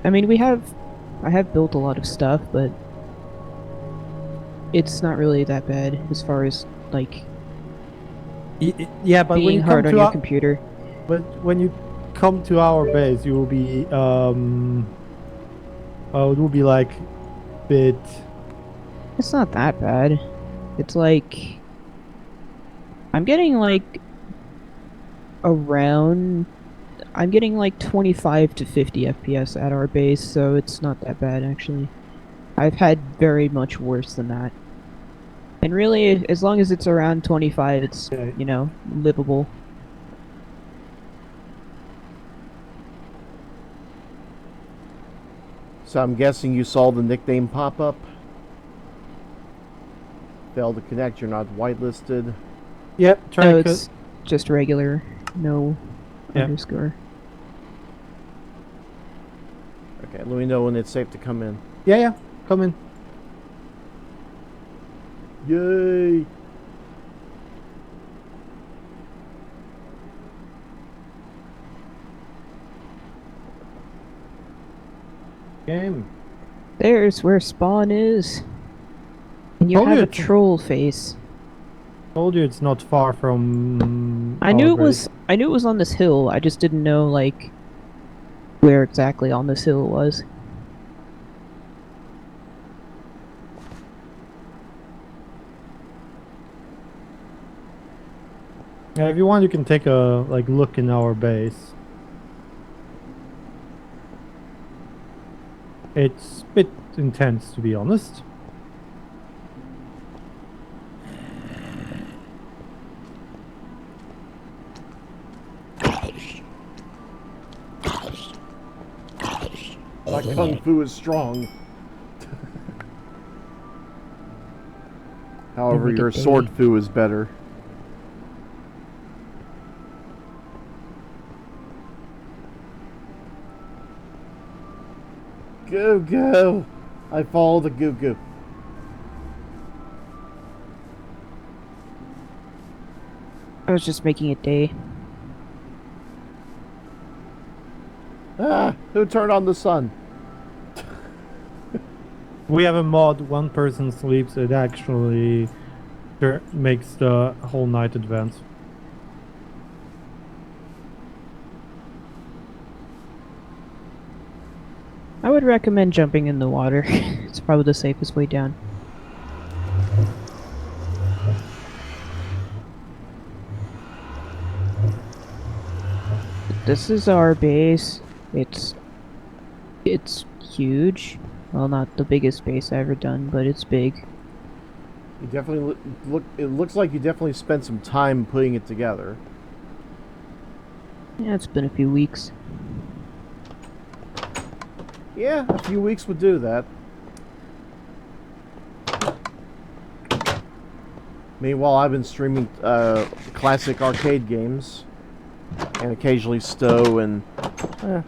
I mean, I have built a lot of stuff, but it's not really that bad as far as, like, Yeah, but when being you come hard on to your our, computer. but when you come to our base, you will be oh, it will be like bit. It's not that bad. It's like, I'm getting like around, I'm getting like 25 to 50 FPS at our base, so it's not that bad actually. I've had very much worse than that. And really, as long as it's around 25, it's, Yeah. you know, livable. So I'm guessing you saw the nickname pop up. Failed to connect. You're not whitelisted. Yep. Try No, cut. it's just regular, no Yep. underscore. Okay, let me know when it's safe to come in. Yeah, yeah. Come in. Yay! Game. There's where spawn is. And you Told have you a it's- troll face. Told you it's not far from. I our knew it base. was I knew it was on this hill. I just didn't know like where exactly on this hill it was. Yeah, if you want, you can take a look in our base. It's a bit intense, to be honest. My kung fu is strong. However, Make it your day. sword fu is better. Go, go! I follow the goo goo. I was just making it day. Ah! Who turned on the sun? We have a mod. One person sleeps. It actually makes the whole night advance. I would recommend jumping in the water. It's probably the safest way down. This is our base. It's huge. Well, not the biggest base I've ever done, but it's big. You definitely look. It looks like you definitely spent some time putting it together. Yeah, it's been a few weeks. Yeah, a few weeks would do that. Meanwhile, I've been streaming classic arcade games, and occasionally Stowe, and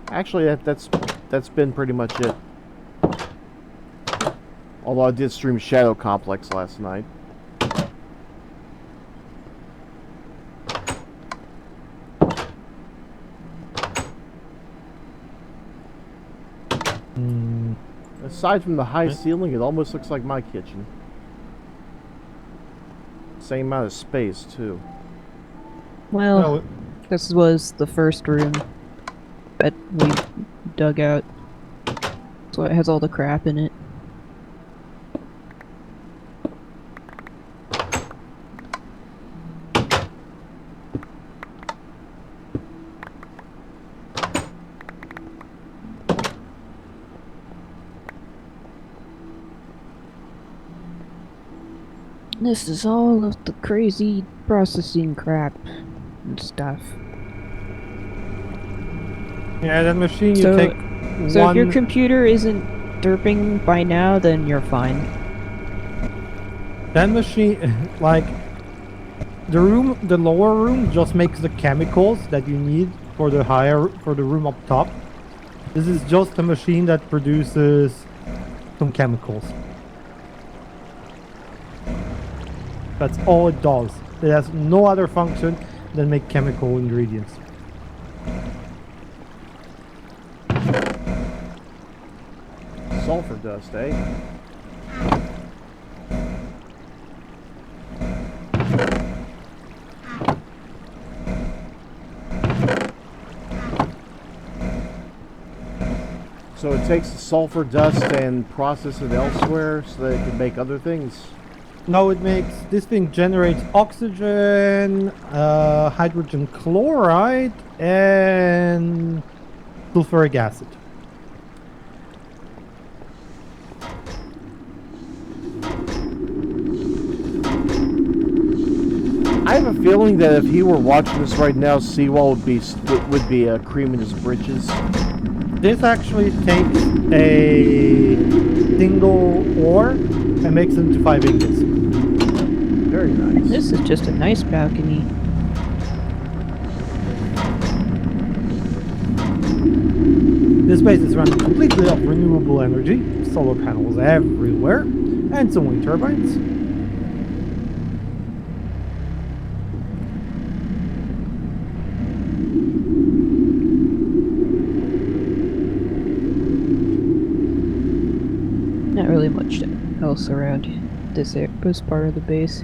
actually that's been pretty much it. Although I did stream Shadow Complex last night. Aside from the high ceiling, it almost looks like my kitchen. Same amount of space, too. Well, No, this was the first room that we dug out. So it has all the crap in it. This is all of the crazy processing crap and stuff. yeah, that machine you So- take So one. if your computer isn't derping by now, then you're fine. That machine, like the lower room just makes the chemicals that you need for the room up top. This is just a machine that produces some chemicals. That's all it does. It has no other function than make chemical ingredients. sulfur dust, eh? So it takes the sulfur dust and process it elsewhere so that it can make other things. No, it makes this thing generates oxygen, hydrogen chloride, and sulfuric acid. I have a feeling that if he were watching this right now, Seawall would be creaming his britches. This actually takes a single ore and makes it into 5 ingots. Very nice. This is just a nice balcony. This base is running completely off renewable energy, solar panels everywhere, and some wind turbines. Not really much else around this part of the base.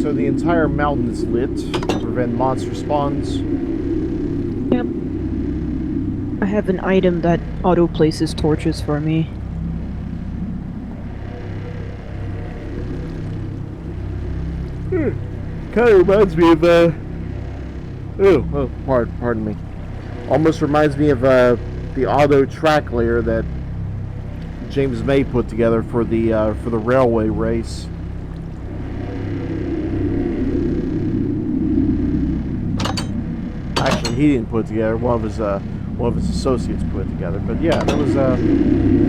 So the entire mountain is lit to prevent monster spawns. Yep. I have an item that auto places torches for me. Kind of reminds me of pardon me. Almost reminds me of the auto track layer that James May put together for the railway race. Actually, he didn't put it together. One of his associates put it together. But yeah, there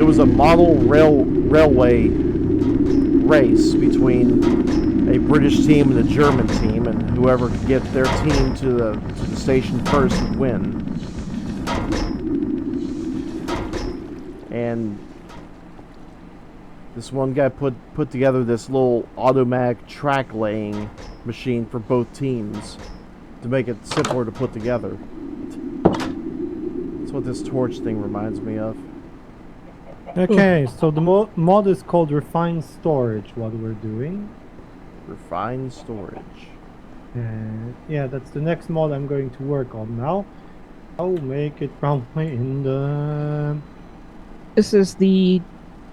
was a model railway race between a British team and a German team, and whoever could get their team to the station first would win. And this one guy put together this little automatic track laying machine for both teams to make it simpler to put together. That's what this torch thing reminds me of. Okay, so the mod is called Refined Storage, what we're doing. Refined storage. And yeah, that's the next mod I'm going to work on now. I'll make it probably in the... This is the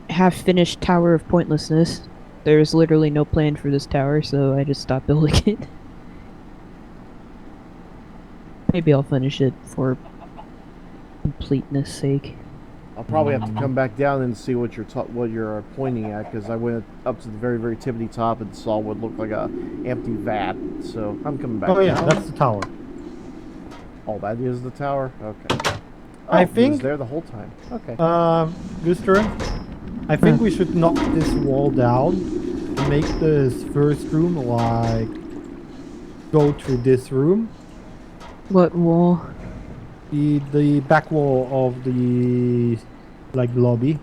half-finished Tower of Pointlessness. There's literally no plan for this tower, so I just stopped building it. Maybe I'll finish it for completeness sake. I'll probably have to come back down and see what you're pointing at, because I went up to the very, very tippity top and saw what looked like a empty vat. So I'm coming back. Oh yeah, down. that's the tower. Oh, that is the tower. Okay. Oh, I it was think there the whole time. Okay. Guster, I think we should knock this wall down and make this first room like go through this room. What wall? The back wall of the lobby.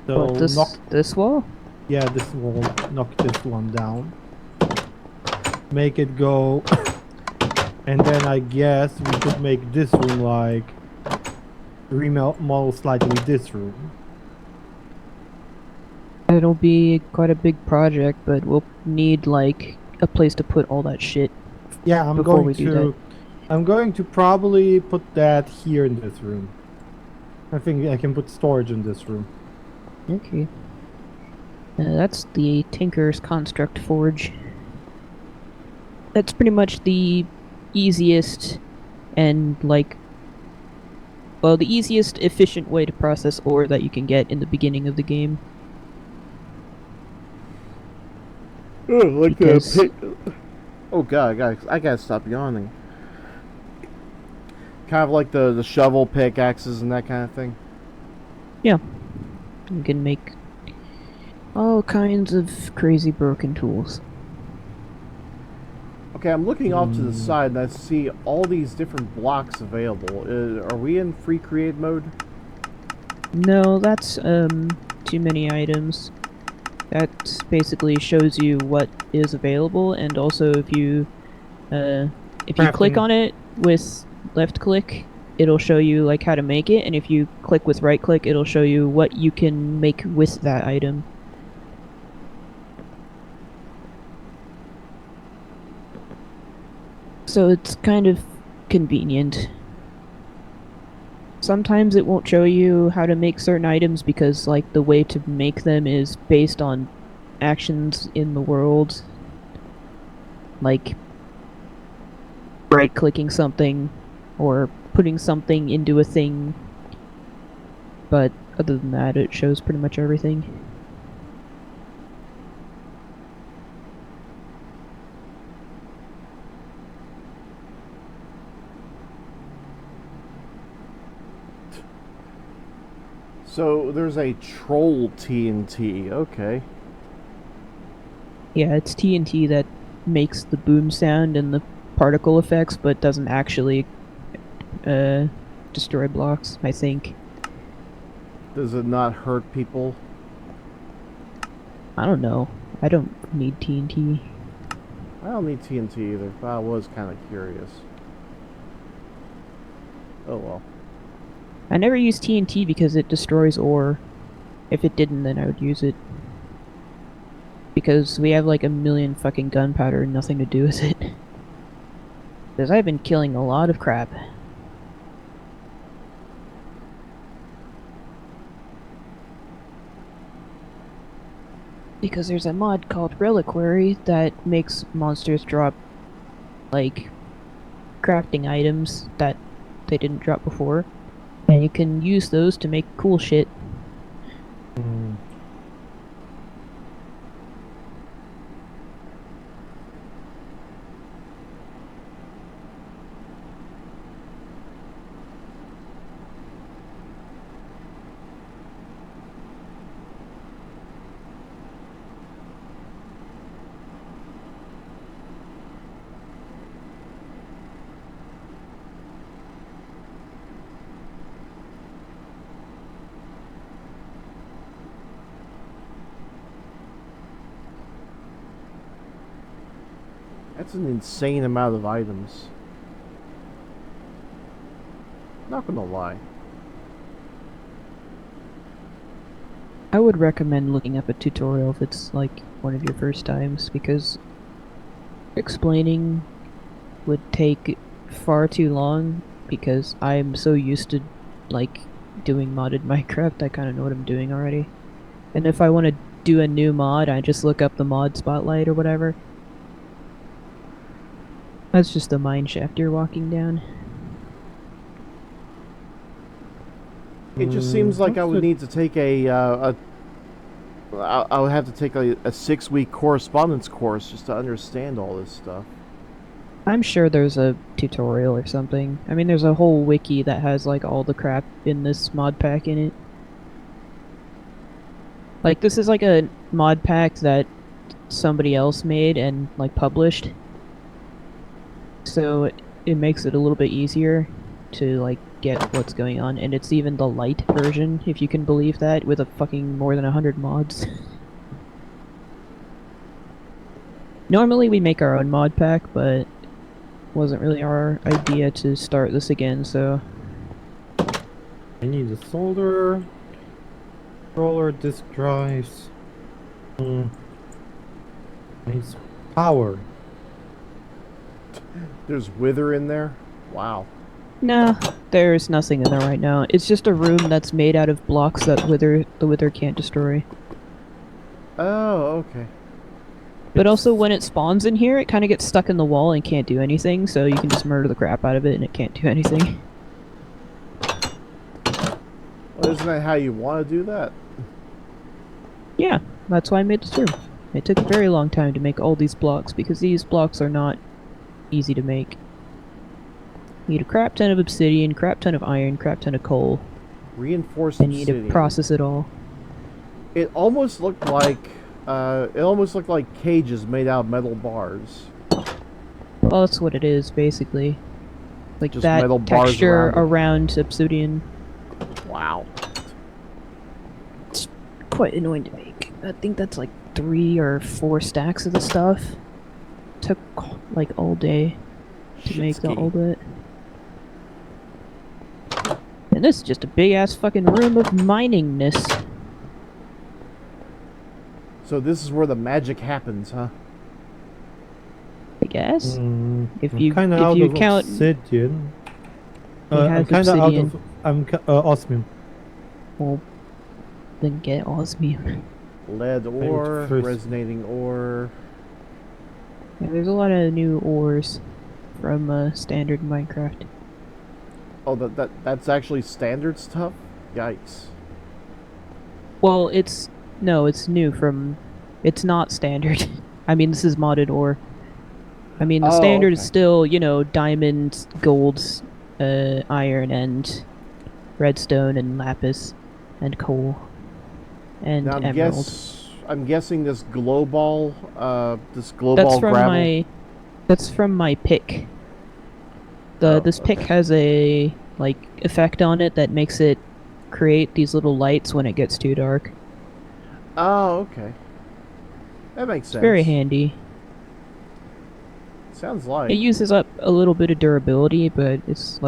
So What, this wall? yeah, this wall. Knock this one down. Make it go, and then I guess we could make this room like remodel slightly this room. It'll be quite a big project, but we'll need like a place to put all that shit. Yeah, I'm going to probably put that here in this room. I think I can put storage in this room. Okay. That's the Tinker's Construct Forge. That's pretty much the easiest and the easiest efficient way to process ore that you can get in the beginning of the game. Oh, like Because- the pit. Oh god, I gotta stop yawning. Kind of like the shovel, pickaxes, and that kind of thing. Yeah. You can make all kinds of crazy broken tools. Okay, I'm looking off to the side and I see all these different blocks available. Are we in free create mode? No, that's too many items. That basically shows you what is available, and also if you click Crafting. on it with left click, it'll show you like how to make it, and if you click with right click, it'll show you what you can make with that item. So it's kind of convenient. Sometimes it won't show you how to make certain items because like the way to make them is based on actions in the world. Like right clicking something or putting something into a thing. But other than that, it shows pretty much everything. So there's a troll TNT. Okay. Yeah, it's TNT that makes the boom sound and the particle effects, but doesn't actually destroy blocks, I think. Does it not hurt people? I don't know. I don't need TNT. I don't need TNT either, but I was kind of curious. Oh well. I never use TNT because it destroys ore. If it didn't, then I would use it. Because we have like a million fucking gunpowder and nothing to do with it. Because I've been killing a lot of crap. Because there's a mod called Reliquary that makes monsters drop, like, crafting items that they didn't drop before. And you can use those to make cool shit. Mm. That's an insane amount of items. Not gonna lie. I would recommend looking up a tutorial if it's like one of your first times, because explaining would take far too long, because I'm so used to like doing modded Minecraft, I kinda know what I'm doing already. And if I want to do a new mod, I just look up the mod spotlight or whatever. That's just the mine shaft you're walking down. It just seems like I What's would the- need to take I would have to take a 6-week correspondence course just to understand all this stuff. I'm sure there's a tutorial or something. I mean, there's a whole wiki that has like all the crap in this mod pack in it. Like, this is like a mod pack that somebody else made and like published. So it makes it a little bit easier to like get what's going on, and it's even the light version, if you can believe that, with a fucking more than 100 mods. Normally we make our own mod pack, but wasn't really our idea to start this again, so I need a solder, roller, disk drives. Needs power. There's wither in there? Wow. nah, there's nothing in there right now. It's just a room that's made out of blocks that the wither can't destroy. Oh, okay. But also when it spawns in here, it kind of gets stuck in the wall and can't do anything, so you can just murder the crap out of it and it can't do anything. Well, isn't that how you want to do that? Yeah, that's why I made this room. It took a very long time to make all these blocks, because these blocks are not easy to make. You need a crap ton of obsidian, crap ton of iron, crap ton of coal, Reinforced and you need to obsidian. process it all. It almost looked like cages made out of metal bars. Well, that's what it is, basically. Like Just that metal bars texture around it. around obsidian. Wow. quite annoying to make. I think that's like 3 or 4 stacks of the stuff. Took like all day to make Shitski. all of it. And this is just a big ass fucking room of miningness. So this is where the magic happens, huh? I guess. If I'm you kind of if out you of count, obsidian. He I'm has kind of out obsidian. of osmium. well, then get osmium. Lead ore, first. resonating ore. Yeah, there's a lot of new ores from standard Minecraft. Oh, that's actually standard stuff? Yikes. Well, it's new from. It's not standard. I mean, this is modded ore. I mean, the Oh, standard is okay. still, diamond, gold, iron, and redstone, and lapis, and coal, and Now emerald. I'm guessing this glow ball That's gravel. from my. That's from my pick. Oh, This pick okay. has a effect on it that makes it create these little lights when it gets too dark. Oh, okay. That makes It's sense. very handy. Sounds It like. uses up a little bit of durability, but it's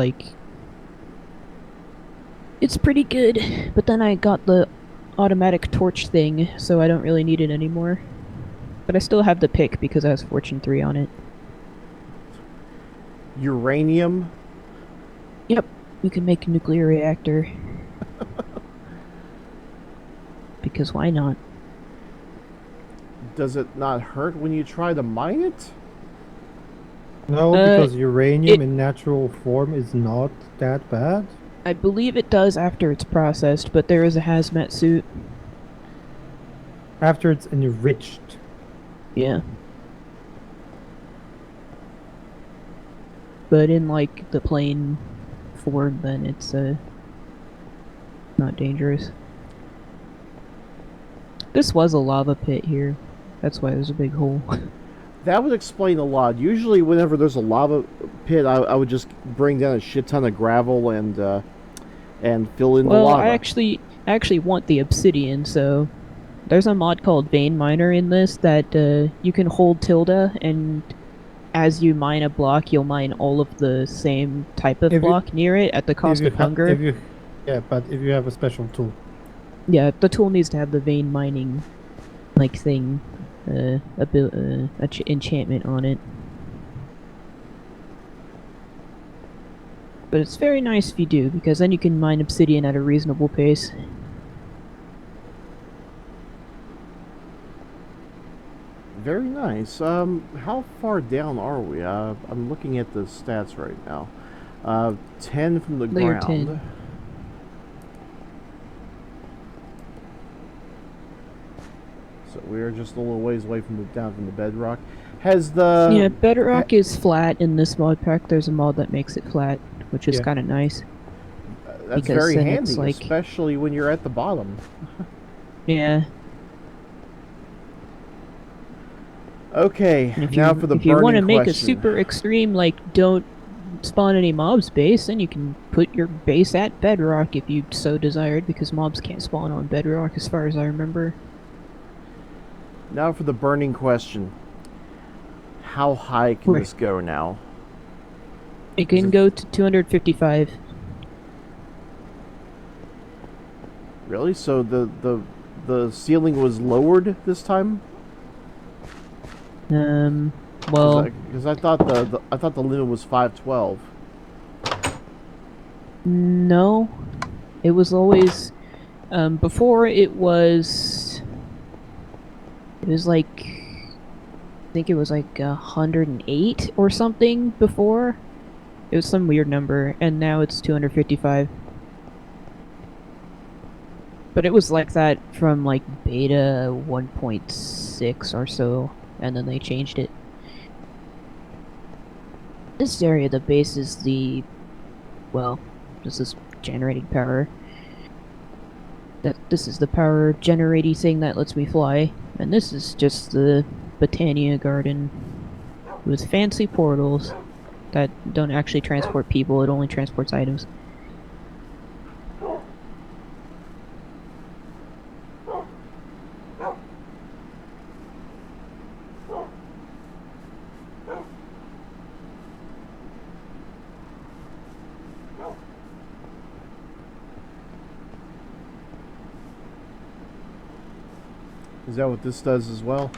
it's pretty good. But then I got the automatic torch thing, so I don't really need it anymore. But I still have the pick because it has Fortune 3 on it. Uranium. Yep, you can make a nuclear reactor. Because why not? Does it not hurt when you try to mine it? No, because uranium in natural form is not that bad. I believe it does after it's processed, but there is a hazmat suit. After it's enriched. Yeah. But in the plain form, then it's not dangerous. This was a lava pit here. That's why there's a big hole. That would explain a lot. Usually, whenever there's a lava pit, I would just bring down a shit ton of gravel and fill in the Well, lava. I actually want the obsidian, so there's a mod called Vein Miner in this that you can hold tilde, and as you mine a block, you'll mine all of the same type of block near it at the cost of hunger. But if you have a special tool. Yeah, the tool needs to have the vein mining thing, enchantment on it. But it's very nice if you do, because then you can mine obsidian at a reasonable pace. Very nice. How far down are we? I'm looking at the stats right now. 10 from the Layer ground. 10. So we're just a little ways away from down from the bedrock. Has the Yeah, bedrock is flat in this mod pack. There's a mod that makes it flat, which is kind of nice. That's because very then handy, it's especially when you're at the bottom. Yeah. Okay, now for the if you want to burning make a question. super extreme, don't spawn any mobs base, then you can put your base at bedrock if you so desired, because mobs can't spawn on bedrock as far as I remember. Now for the burning question. How high can this go now? It can go to 255. Really? So the ceiling was lowered this time? Well, because I thought the limit was 512. No, it was always before it was I think it was 108 or something before. It was some weird number, and now it's 255. But it was like that from beta 1.6 or so, and then they changed it. This area, the base is this is generating power. This is the power generating thing that lets me fly, and this is just the Botania garden with fancy portals that don't actually transport people, it only transports items. Is that what this does as well?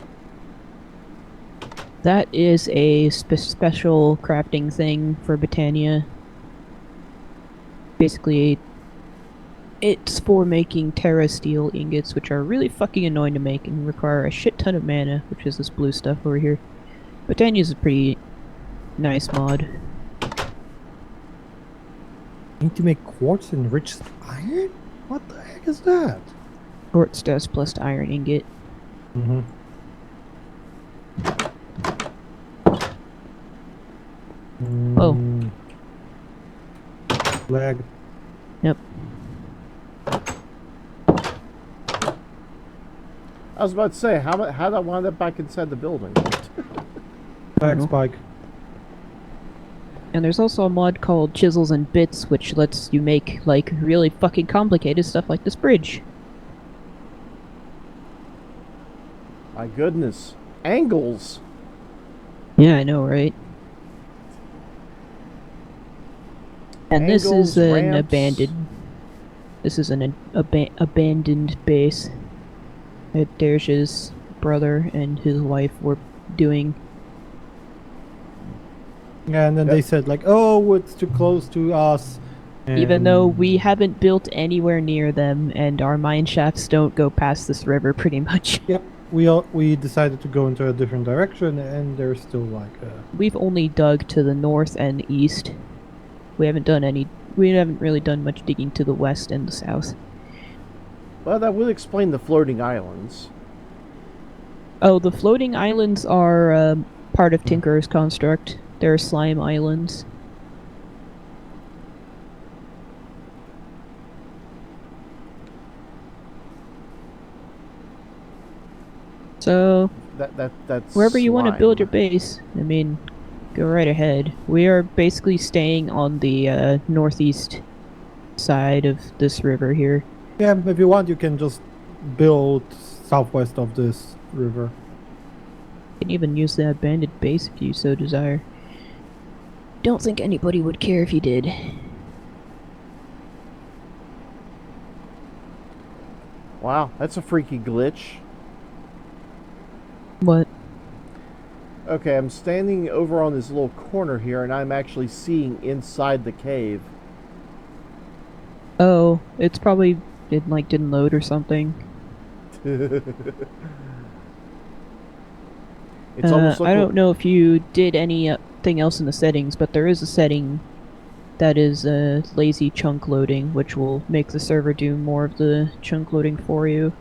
That is a special crafting thing for Britannia. Basically, it's for making Terra Steel ingots, which are really fucking annoying to make and require a shit ton of mana, which is this blue stuff over here. Britannia's a pretty nice mod. Need to make quartz enriched iron? What the heck is that? Quartz dust plus iron ingot. Mm-hmm. Oh. Lag. Yep. I was about to say, how did I wind up back inside the building? Lag spike. And there's also a mod called Chisels and Bits, which lets you make, like, really fucking complicated stuff like this bridge. My goodness. Angles! Yeah, I know, right? And this is Angles, an ramps. abandoned... This is an abandoned base that Dersh's brother and his wife were doing. Yeah, and then they said like, oh, it's too close to us. Even though we haven't built anywhere near them, and our mine shafts don't go past this river, pretty much. Yep, we decided to go into a different direction, and there's still like We've only dug to the north and east. We haven't really done much digging to the west and the south. Well, that would explain the floating islands. Oh, the floating islands are part of Tinker's construct. They're slime islands. So, That's wherever you want to slime. build your base, I mean, go right ahead. We are basically staying on the northeast side of this river here. yeah, if you want, you can just build southwest of this river. You can even use the abandoned base if you so desire. Don't think anybody would care if you did. Wow, that's a freaky glitch. What? Okay, I'm standing over on this little corner here, and I'm actually seeing inside the cave. Oh, it's probably didn't load or something. It's almost like I don't know if you did anything else in the settings, but there is a setting that is lazy chunk loading, which will make the server do more of the chunk loading for you.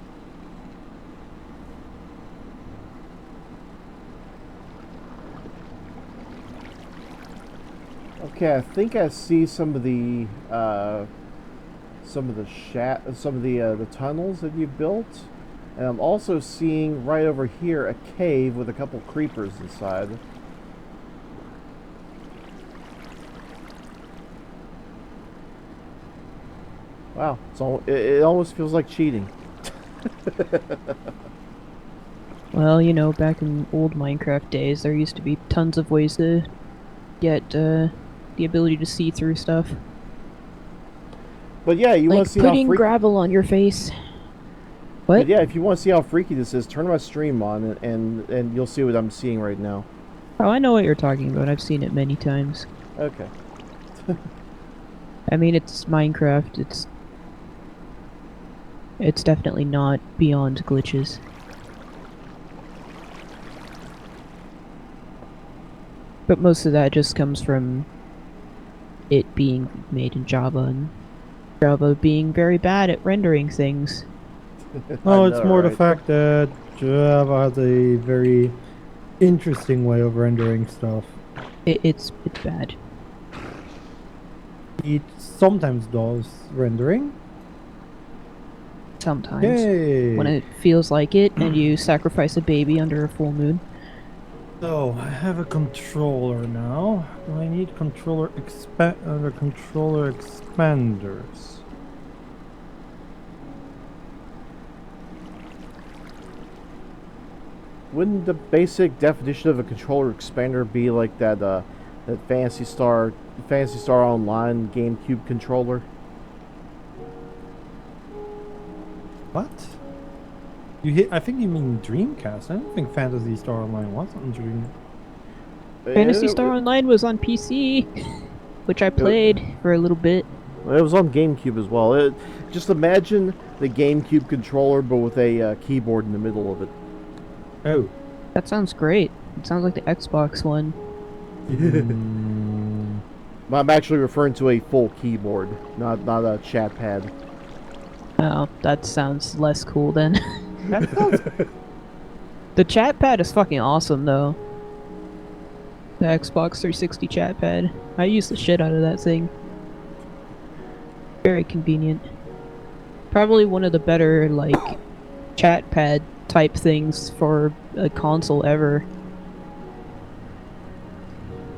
Okay, I think I see some of the tunnels that you've built, and I'm also seeing right over here a cave with a couple creepers inside. Wow, it almost feels like cheating. Well, you know, back in old Minecraft days, there used to be tons of ways to get the ability to see through stuff. But yeah, you want Like to see how putting freaky. gravel on your face. What? But yeah, if you want to see how freaky this is, turn my stream on, and you'll see what I'm seeing right now. Oh, I know what you're talking about. I've seen it many times. Okay. I mean, it's Minecraft. It's definitely not beyond glitches. But most of that just comes from it being made in Java and Java being very bad at rendering things. No, I it's know, more the right? fact that Java has a very interesting way of rendering stuff. It's bad. It sometimes does rendering. Sometimes. Yay! When it feels like it and you sacrifice a baby under a full moon. So I have a controller now. Do I need controller expanders? Wouldn't the basic definition of a controller expander be like that Fantasy Star Online GameCube controller? What? I think you mean Dreamcast. I don't think Fantasy Star Online was on Dream. Phantasy It, Star Online was on PC, which I it, played for a little bit. it was on GameCube as well. Just imagine the GameCube controller, but with a keyboard in the middle of it. Oh. That sounds great. It sounds like the Xbox one. I'm actually referring to a full keyboard, not a chat pad. Oh, that sounds less cool then. That sounds The chat pad is fucking awesome though. The Xbox 360 chat pad. I use the shit out of that thing. Very convenient. Probably one of the better, like, chat pad type things for a console ever.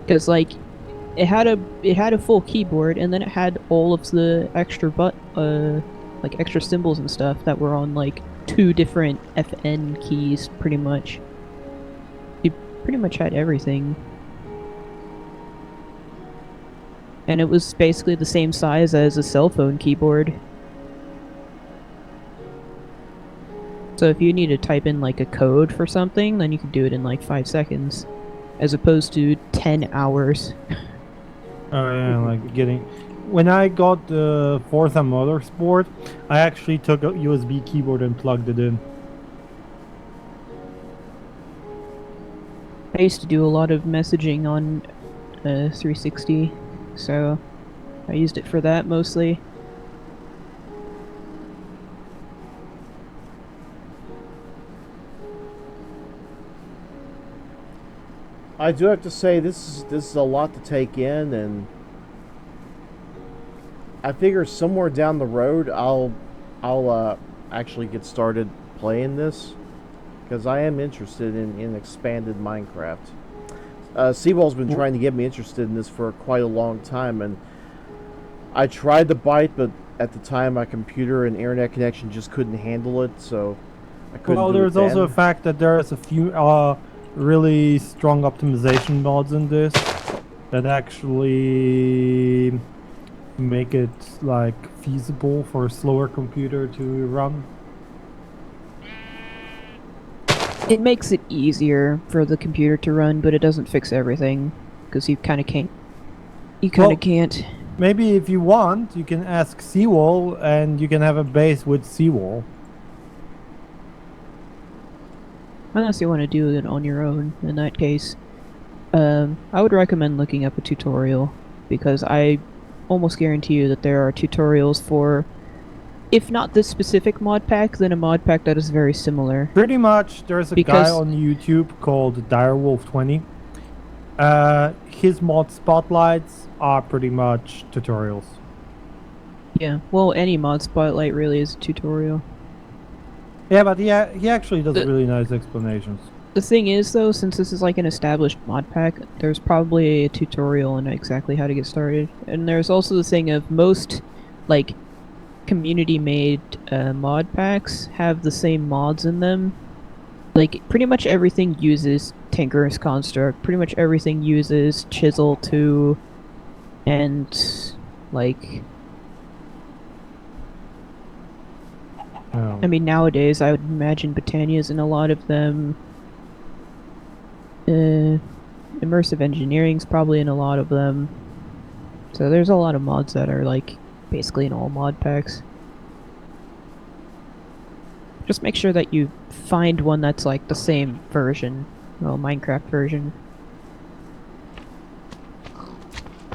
Because, like, it had a full keyboard, and then it had all of the extra like extra symbols and stuff that were on like 2 different FN keys, pretty much. You pretty much had everything. And it was basically the same size as a cell phone keyboard. So if you need to type in like a code for something, then you can do it in like 5 seconds. As opposed to 10 hours. Oh yeah, like getting. When I got the Forza Motorsport, I actually took a USB keyboard and plugged it in. I used to do a lot of messaging on 360, so I used it for that mostly. I do have to say this is a lot to take in, and I figure somewhere down the road I'll actually get started playing this, because I am interested in expanded Minecraft. Seawall's been trying to get me interested in this for quite a long time, and I tried to bite, but at the time my computer and internet connection just couldn't handle it, so I couldn't. Well, do there's it also a then. fact that there's a few really strong optimization mods in this that actually make it like feasible for a slower computer to run. It makes it easier for the computer to run, but it doesn't fix everything, because you kind of can't. You kind of Well, can't. Maybe if you want, you can ask Seawall and you can have a base with Seawall. Unless you want to do it on your own, in that case. I would recommend looking up a tutorial, because I almost guarantee you that there are tutorials for, if not this specific mod pack, then a mod pack that is very similar. Pretty much, there's a guy Because- on YouTube called Direwolf20. His mod spotlights are pretty much tutorials. Yeah, well, any mod spotlight really is a tutorial. Yeah, but he actually does The- really nice explanations. The thing is, though, since this is like an established mod pack, there's probably a tutorial on exactly how to get started. And there's also the thing of most, like, community-made mod packs have the same mods in them. Like, pretty much everything uses Tinker's Construct, pretty much everything uses Chisel 2, and, like... I mean, nowadays, I would imagine Britannia's in a lot of them. Immersive Engineering's probably in a lot of them. So there's a lot of mods that are, like, basically in all mod packs. Just make sure that you find one that's, like, the same version. Well, Minecraft version.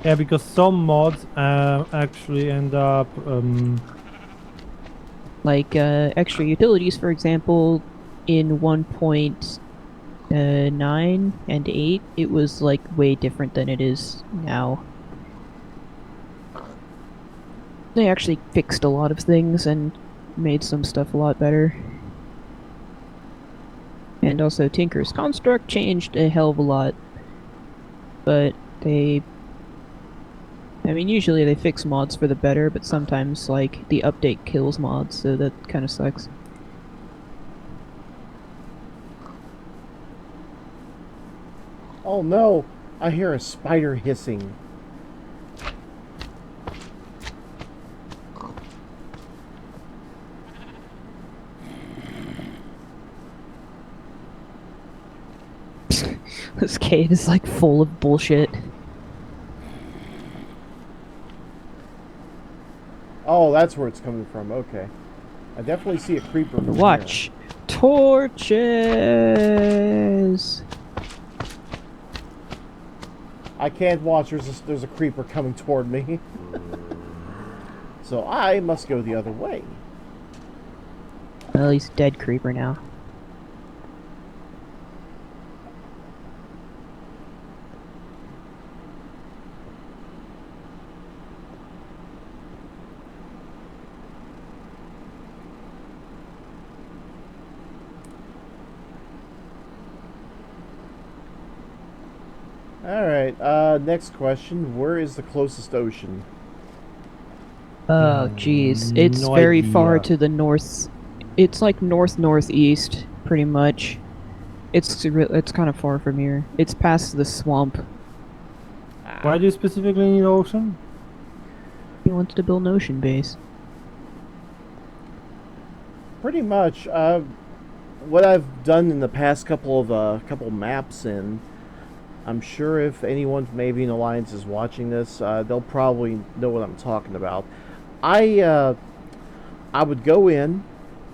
Yeah, because some mods actually end up Like, extra utilities, for example, in 1.9 and 8, it was, like, way different than it is now. They actually fixed a lot of things and made some stuff a lot better. And also, Tinker's Construct changed a hell of a lot. But they... I mean, usually they fix mods for the better, but sometimes, like, the update kills mods, so that kind of sucks. Oh no! I hear a spider hissing. This cave is like full of bullshit. Oh, that's where it's coming from. Okay. I definitely see a creeper from here. Watch. Torches! I can't watch. There's a creeper coming toward me. So I must go the other way. Well, he's a dead creeper now. Alright, next question. Where is the closest ocean? Oh, jeez. It's no very far idea. to the north. It's like north-northeast, pretty much. It's kind of far from here. It's past the swamp. Why do you specifically need ocean? He wants to build an ocean base. Pretty much. What I've done in the past couple maps, and I'm sure if anyone from Avian Alliance is watching this, they'll probably know what I'm talking about. I would go in.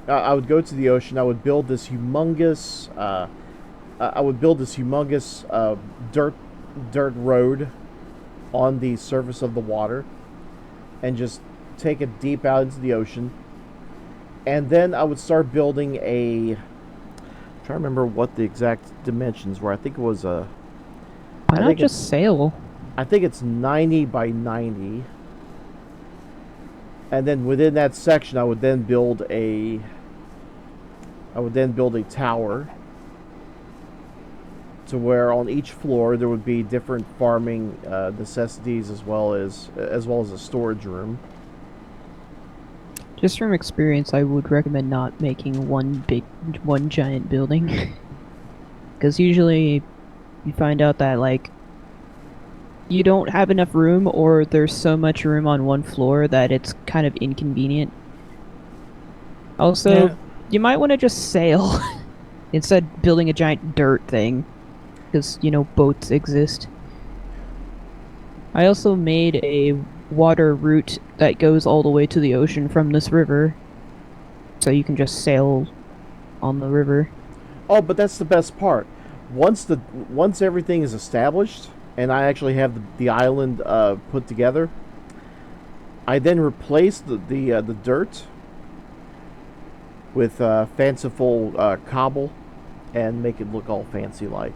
I would go to the ocean. I would build this humongous. Dirt road on the surface of the water, and just take it deep out into the ocean. And then I would start building a. I'm trying to remember what the exact dimensions were. I think it was a. Why not just sail? I think it's 90 by 90. And then within that section, I would then build a tower to where on each floor there would be different farming necessities as well as a storage room. Just from experience, I would recommend not making one giant building. Because usually you find out that, like, you don't have enough room, or there's so much room on one floor that it's kind of inconvenient. Also, Yeah. you might want to just sail instead of building a giant dirt thing. Because, you know, boats exist. I also made a water route that goes all the way to the ocean from this river. So you can just sail on the river. Oh, but that's the best part. Once everything is established, and I actually have the island put together, I then replace the dirt with fanciful cobble, and make it look all fancy like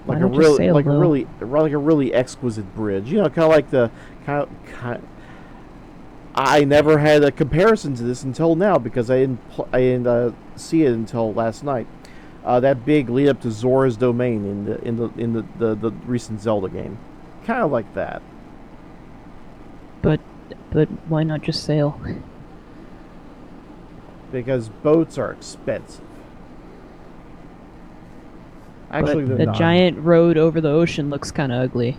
Why not just sail, though? like a really exquisite bridge. You know, kind of like the kind. I never had a comparison to this until now because I didn't see it until last night. That big lead up to Zora's domain in the recent Zelda game, kind of like that. But why not just sail? Because boats are expensive. Actually, But they're a not. giant road over the ocean looks kind of ugly.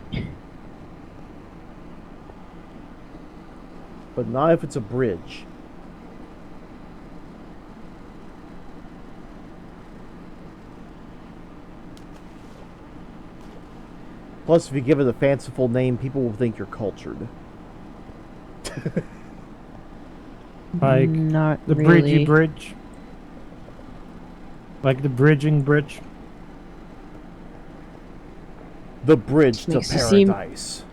But not if it's a bridge. Plus, if you give it a fanciful name, people will think you're cultured. Like Not the really. bridgy bridge. Like the bridging bridge. The bridge to Makes it seem- paradise.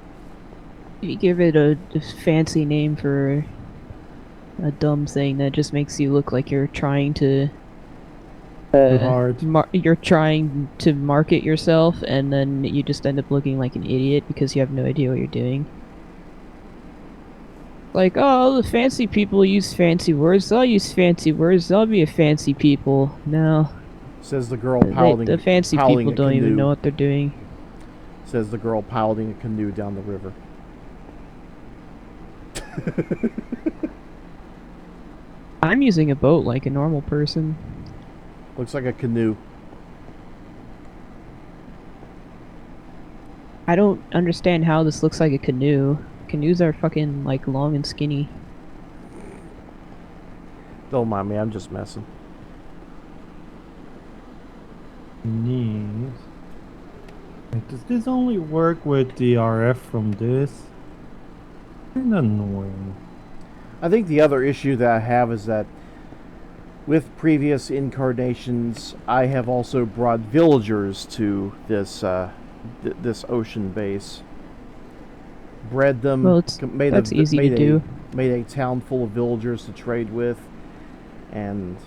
You give it a fancy name for a dumb thing that just makes you look like you're trying to Too hard. you're trying to market yourself, and then you just end up looking like an idiot because you have no idea what you're doing. Like, oh, the fancy people use fancy words. I'll use fancy words. I'll be a fancy people. No, Says the girl piloting. the fancy piloting people a don't even canoe. know what they're doing. Says the girl piloting a canoe down the river. I'm using a boat like a normal person. Looks like a canoe. I don't understand how this looks like a canoe. Canoes are fucking, like, long and skinny. Don't mind me, I'm just messing. Yes. Does this only work with the RF from this? Kinda annoying. I think the other issue that I have is that with previous incarnations, I have also brought villagers to this this ocean base. Bred them, Well, made that's easy to do. made a town full of villagers to trade with, and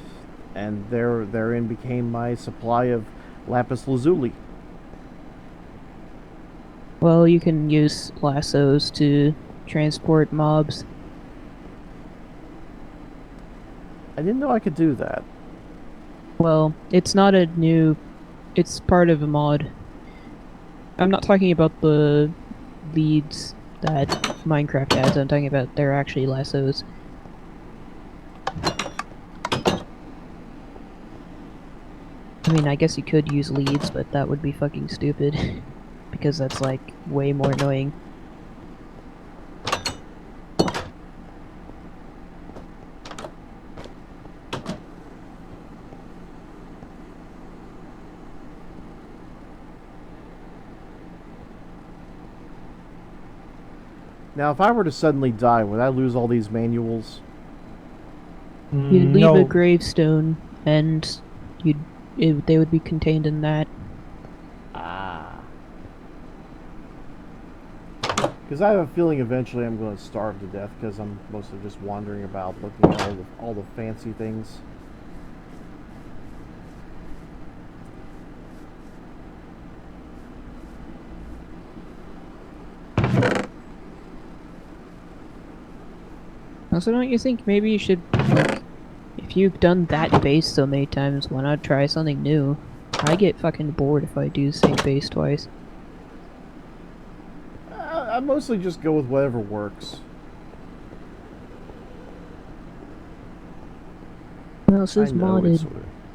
therein became my supply of lapis lazuli. Well, you can use lassos to transport mobs. I didn't know I could do that. Well, it's not a new... It's part of a mod. I'm not talking about the leads that Minecraft adds, I'm talking about they're actually lassos. I mean, I guess you could use leads, but that would be fucking stupid. Because that's, like, way more annoying. Now, if I were to suddenly die, would I lose all these manuals? You'd leave No. a gravestone, and they would be contained in that. Ah. Because I have a feeling eventually I'm going to starve to death because I'm mostly just wandering about looking at all the fancy things. Also, don't you think maybe you should, like, if you've done that base so many times, why not try something new? I get fucking bored if I do the same base twice. I mostly just go with whatever works. Well, this is modded.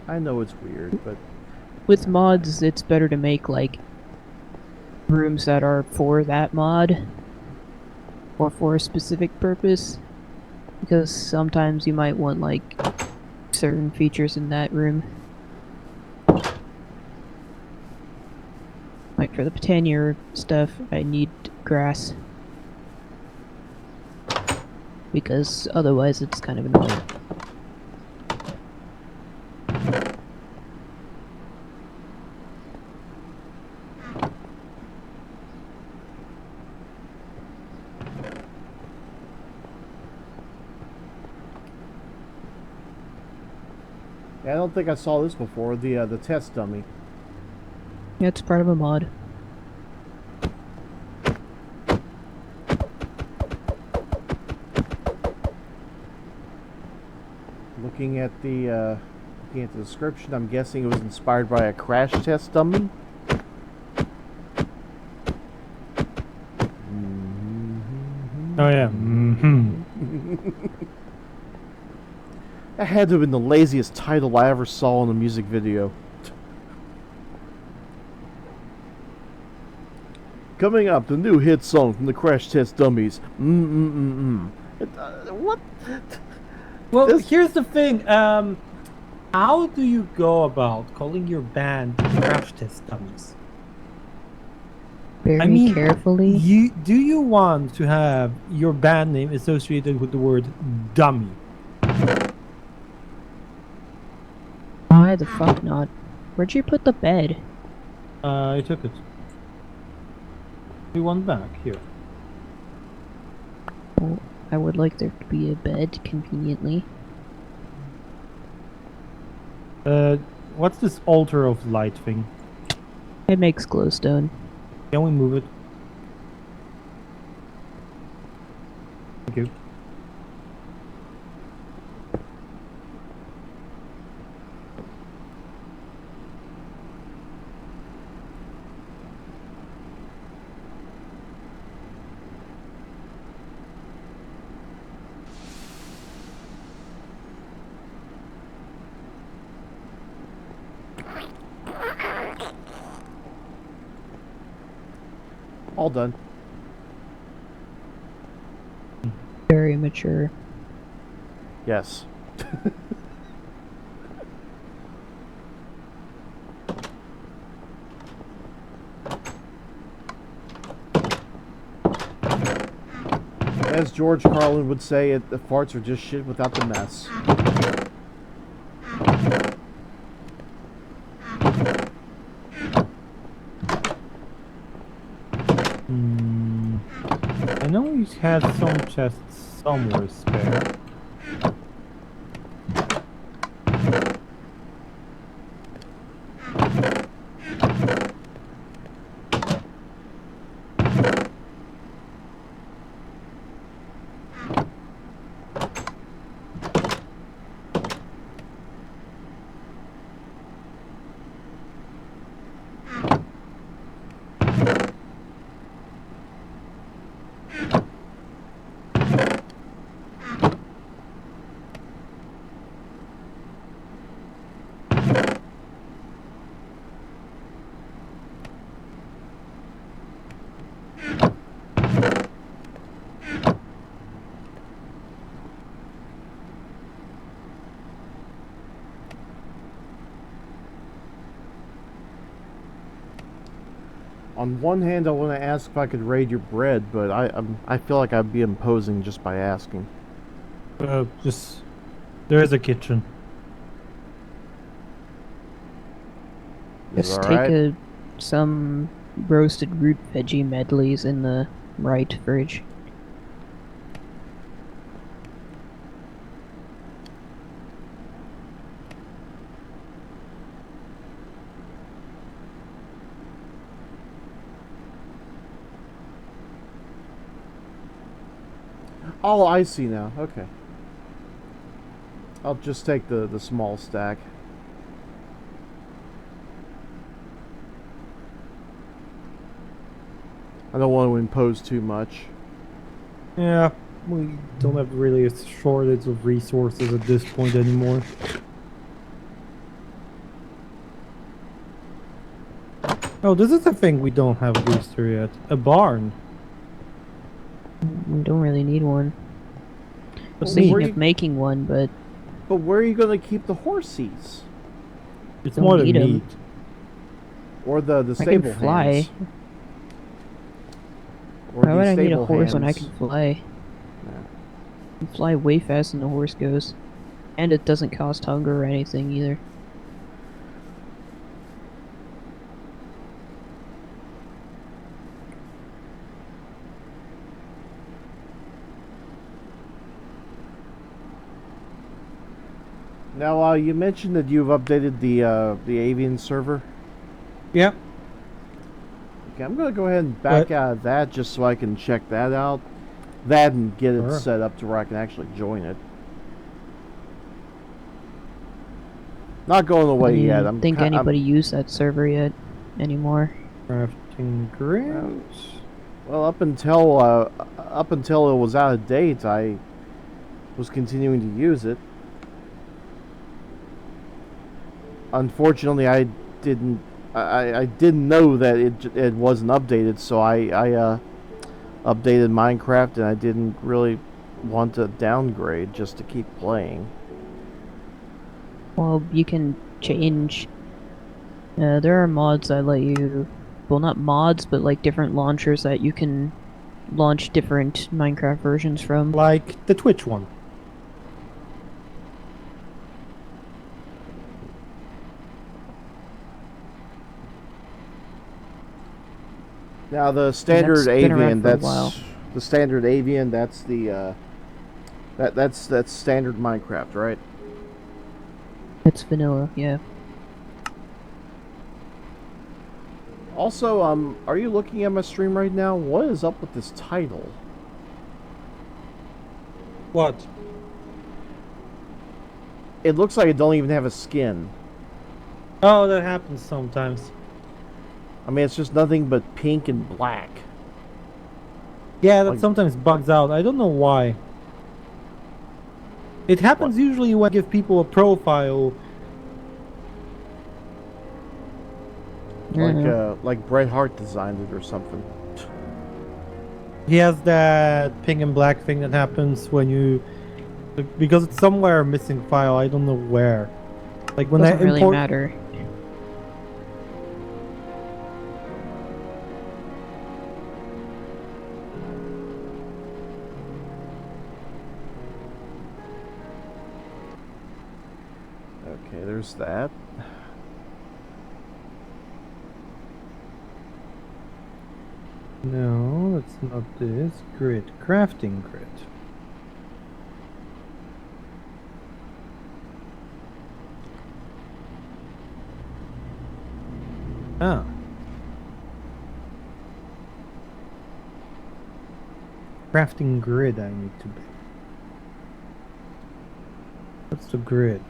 I know it's weird, but With mods, it's better to make, like, rooms that are for that mod, or for a specific purpose. Because sometimes you might want, like, certain features in that room. Like, for the Botania stuff, I need grass. Because otherwise it's kind of annoying. yeah, I don't think I saw this before. The test dummy. Yeah, it's part of a mod. Looking at the description, I'm guessing it was inspired by a crash test dummy. Oh yeah. That had to have been the laziest title I ever saw in a music video. Coming up, the new hit song from the Crash Test Dummies. What? Well, here's the thing. How do you go about calling your band Crash Test Dummies? Very carefully. Do you want to have your band name associated with the word dummy? Why the fuck not? Where'd you put the bed? I took it. We want back here. Well, I would like there to be a bed, conveniently. What's this altar of light thing? It makes glowstone. Can we move it? Thank you. All done. Very mature. Yes. As George Carlin would say, the farts are just shit without the mess. I know he has some chests somewhere spare. On one hand, I want to ask if I could raid your bread, but I feel like I'd be imposing just by asking. There is a kitchen. Is Just it take alright? some roasted root veggie medleys in the right fridge. Oh, I see now. Okay. I'll just take the small stack. I don't want to impose too much. Yeah, we don't have really a shortage of resources at this point anymore. Oh, this is the thing we don't have a booster yet. A barn. We don't really need one. I was Well, thinking where of you- making one, but But where are you going to keep the horsies? It's Don't more than need 'em. meat. Or the I can stable fly. hands? Or Why the would I need a stable horse when I hands? can fly? Yeah. I can fly way faster than the horse goes. And it doesn't cost hunger or anything either. Now, you mentioned that you've updated the avian server. Yeah. Okay, I'm gonna go ahead and back What? out of that just so I can check that out. That and get it Sure. set up to where I can actually join it. Not going away I yet. didn't I'm think ki- I'm- anybody used that server yet anymore. Crafting grounds. Well, up until it was out of date, I was continuing to use it. Unfortunately, I didn't know that it wasn't updated, so I updated Minecraft, and I didn't really want to downgrade just to keep playing. Well, you can change. There are mods that let you. Well, not mods, but like different launchers that you can launch different Minecraft versions from. Like the Twitch one. Now the standard been around avian, for a while. that's the standard avian. That's the that's standard Minecraft, right? It's vanilla, yeah. Also, are you looking at my stream right now? What is up with this title? What? It looks like it don't even have a skin. Oh, that happens sometimes. I mean, it's just nothing but pink and black. Yeah, that Like- sometimes bugs out. I don't know why. It happens usually when I give people a profile. Like Bret Hart designed it or something. He has that pink and black thing that happens when you... Because it's somewhere a missing file, I don't know where. Like when Doesn't I really import... matter. Okay, there's that. No, that's not this. Grid. Crafting grid. Ah. Crafting grid I need to be. What's the grid?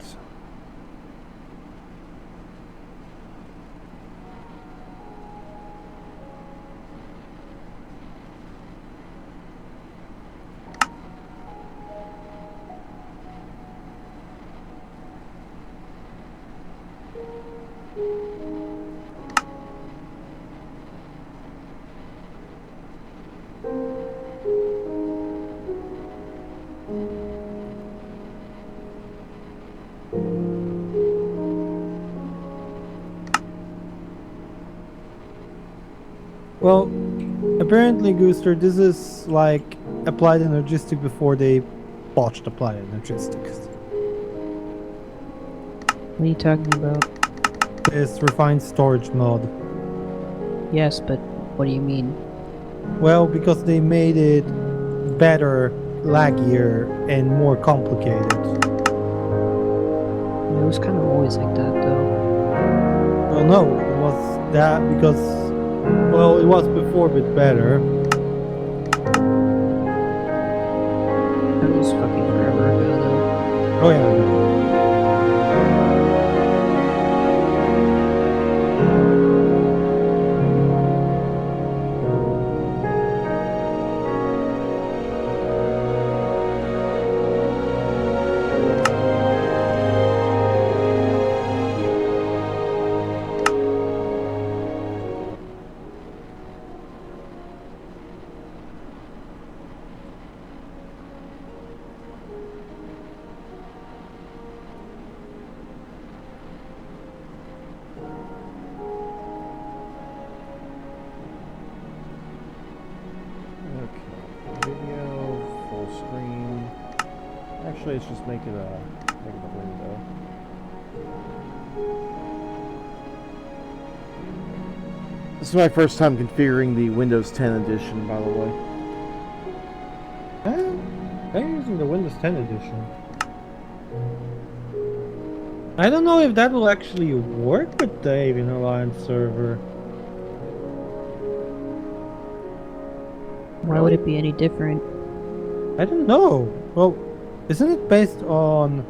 Well, apparently, Gooster, this is like applied energistic before they botched applied energistics. What are you talking about? This refined storage mod. Yes, but what do you mean? Well, because they made it better, laggier, and more complicated. It was kind of always like that, though. Well, no, it was that because, well, it was before, but better. That was fucking forever ago, though. Oh yeah, I know. Okay, video, full screen. Actually, let's just make it a window. This is my first time configuring the Windows 10 edition, by the way. I'm using the Windows 10 edition. I don't know if that will actually work with the Avian Alliance server. Why would it be any different? I don't know. Well, isn't it based on...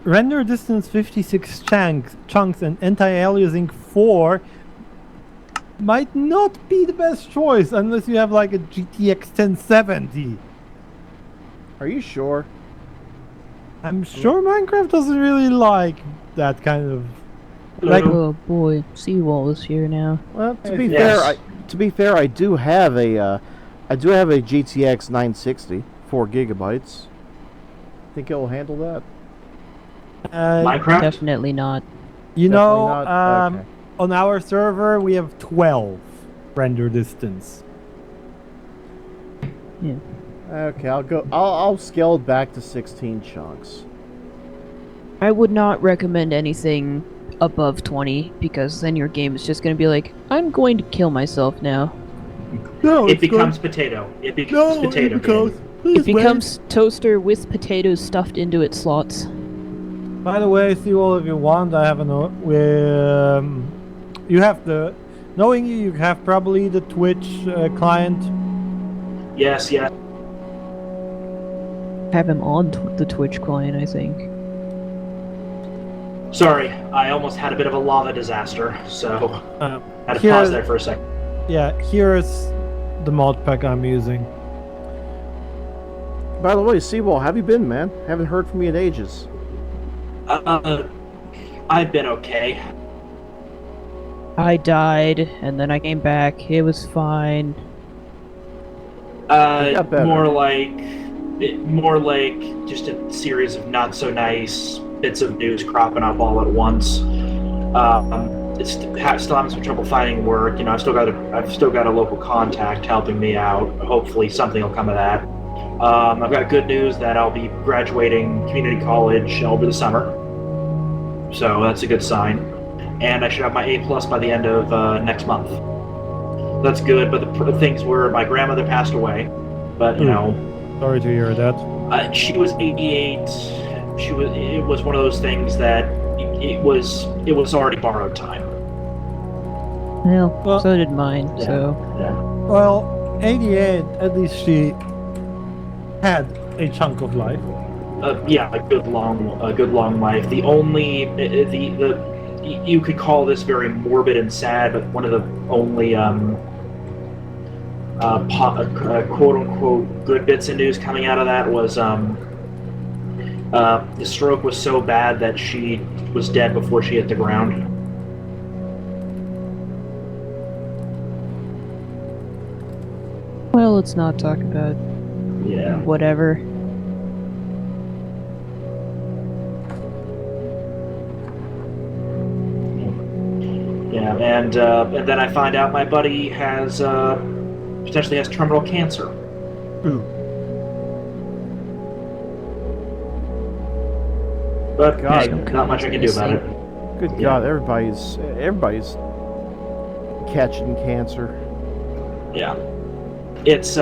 Render distance 56 chunks and anti-aliasing 4 might not be the best choice unless you have like a GTX 1070. Are you sure? I'm sure Minecraft doesn't really like that kind of... Like, Oh boy, Seawall is here now. Well, to be Yes. fair, I do have a GTX 960, 4 gigabytes. Think it will handle that? Minecraft? Definitely not. you know, Definitely not? Okay. on our server we have 12 render distance. Yeah. Okay, I'll scale it back to 16 chunks. I would not recommend anything above 20 because then your game is just going to be like, I'm going to kill myself now. No, It becomes potato. It becomes potato. game. It becomes toaster with potatoes stuffed into its slots. By the way, see all if you want. I have a note. You have the, knowing you have probably the Twitch client. Yes, yes. Have him on the Twitch client, I think. Sorry, I almost had a bit of a lava disaster, so had to here- pause there for a second. Yeah, here's the mod pack I'm using. By the way, Seawall, how have you been, man? Haven't heard from you in ages. I've been okay. I died, and then I came back. It was fine. It got better. More like just a series of not so nice bits of news cropping up all at once. It's still having some trouble finding work. You know, I've still got a local contact helping me out. Hopefully, something will come of that. I've got good news that I'll be graduating community college over the summer, so that's a good sign. And I should have my A+ by the end of next month. That's good, but the things were my grandmother passed away, but you know, Sorry to hear that. she was 88. It was one of those things that it was already borrowed time. Well, so did mine. Yeah. So Yeah. Well, 88, at least she had a chunk of life. Yeah, a good long life. The only you could call this very morbid and sad, but one of the only quote unquote good bits of news coming out of that was the stroke was so bad that she was dead before she hit the ground. well, let's not talk about Yeah. whatever. Yeah, and then I find out my buddy has potentially has terminal cancer. Ooh. But God. hey, not much I can do about it. Good Yeah. God, everybody's catching cancer. Yeah, it's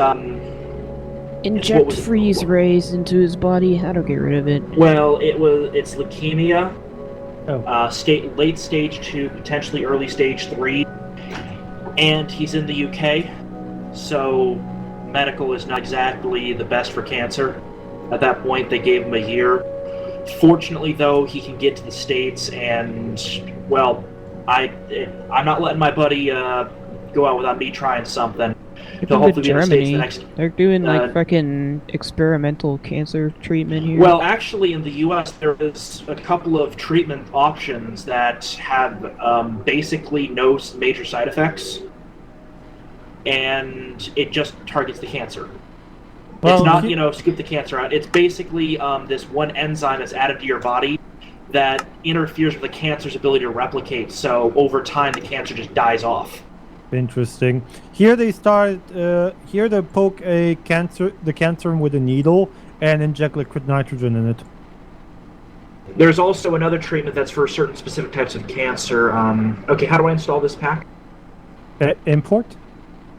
Inject was it? freeze rays into his body. That'll get rid of it. well, it's leukemia, Oh. late stage 2, potentially early stage 3, and he's in the UK, so medical is not exactly the best for cancer. At that point, they gave him a year. Fortunately, though, he can get to the States, and well, I'm not letting my buddy go out without me trying something. They're He'll doing hopefully be in the States Germany. the next. They're doing like uh, fucking experimental cancer treatment here. Well, actually, in the U.S., there is a couple of treatment options that have basically no major side effects, and it just targets the cancer. Well, It's not, scoop the cancer out. It's basically this one enzyme that's added to your body that interferes with the cancer's ability to replicate. So over time, the cancer just dies off. Interesting. Here they start. Here they poke the cancer with a needle and inject liquid nitrogen in it. There's also another treatment that's for certain specific types of cancer. Okay, how do I install this pack? Import.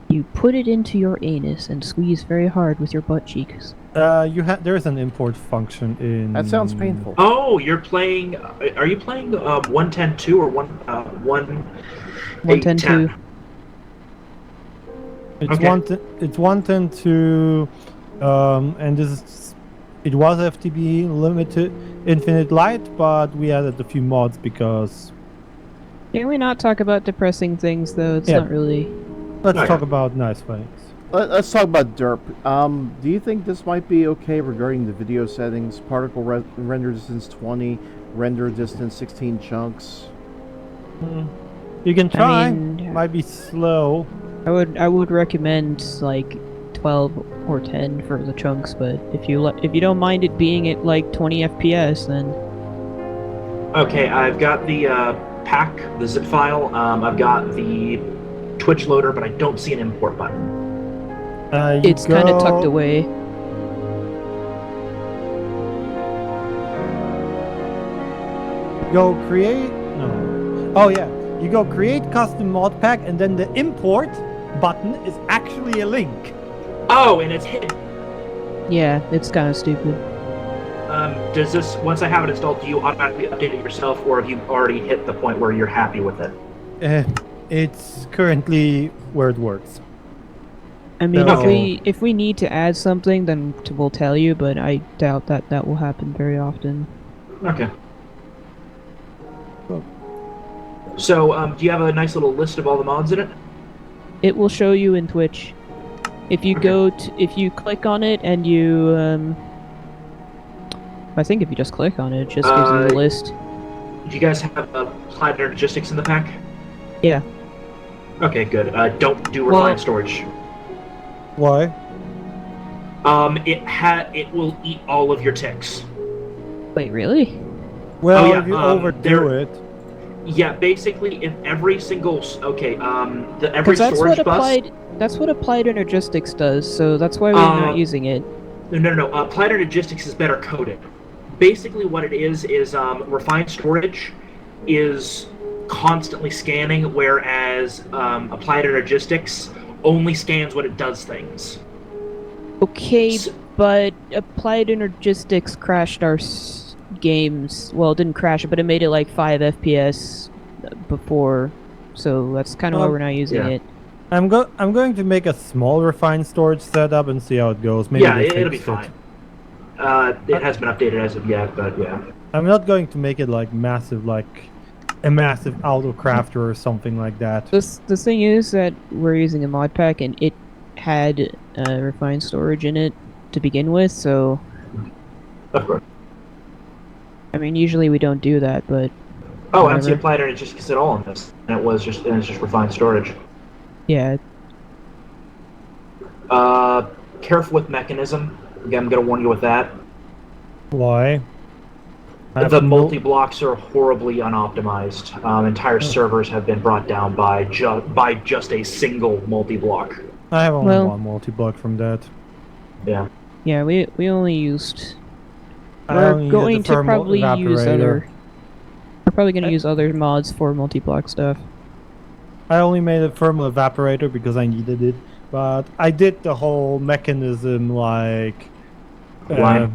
You put it into your anus and squeeze very hard with your butt cheeks. There is an import function in. That sounds painful. Oh, you're playing. Are you playing 1.10.2 or 1.10.2. It's Okay. It's 1.10.2, and it was FTB limited infinite light, but we added a few mods because. Can we not talk about depressing things though? It's Yeah. not really. Let's Okay. talk about nice things. Let's talk about derp. Do you think this might be okay regarding the video settings? Particle render distance 20, render distance 16 chunks. You can try. I mean, Might be slow. I would recommend like 12 or 10 for the chunks, but if you don't mind it being at like 20 FPS, then Okay, I've got the pack, the zip file. I've got the Twitch loader, but I don't see an import button. it's kind of tucked away. Go create. No. Oh yeah. You go create custom mod pack, and then the import button is actually a link. Oh, and it's hidden. Yeah, it's kind of stupid. Does this, once I have it installed, do you automatically update it yourself, or have you already hit the point where you're happy with it? It's currently where it works. I mean, No. if we need to add something, then we'll tell you, but I doubt that will happen very often. Okay. So, do you have a nice little list of all the mods in it? It will show you in Twitch. If you if you click on it and you I think if you just click on it, it just gives you the list. Do you guys have applied energistics in the pack? Yeah. Okay, good. Don't do Well- refined storage. Why? It will eat all of your ticks. Wait, really? Well, yeah, if you overdo there- it. Yeah, basically, if every single every Because that's storage what bus. applied. That's what applied energistics does. So that's why we're not using it. No. Applied energistics is better coded. Basically, what it is refined storage is constantly scanning, whereas applied energistics only scans when it does things. Okay, S- but applied energistics crashed our games. Well, it didn't crash it, but it made it like 5 FPS before. So that's kind of why we're not using yeah. it. I'm going to make a small refined storage setup and see how it goes. Maybe Yeah, they it'll be fixed fine. it. It hasn't been updated as of yet, but yeah. I'm not going to make it like massive, like a massive auto crafter or something like that. The thing is that we're using a mod pack, and it had refined storage in it to begin with. So Of course. I mean, usually we don't do that, but Oh, whatever. MC applied energistics at all in this, and it's just refined storage. Yeah. Careful with mechanism. Again, I'm gonna warn you with that. Why? I have The no- multi-blocks are horribly unoptimized. Entire servers have been brought down by just a single multi-block. I have only Well- one multi-block from that. Yeah. Yeah, we only used. I We're only needed going the to thermal probably use evaporator. other. We're probably going I- to use other mods for multi-block stuff. I only made a thermal evaporator because I needed it, but I did the whole mechanism like Why?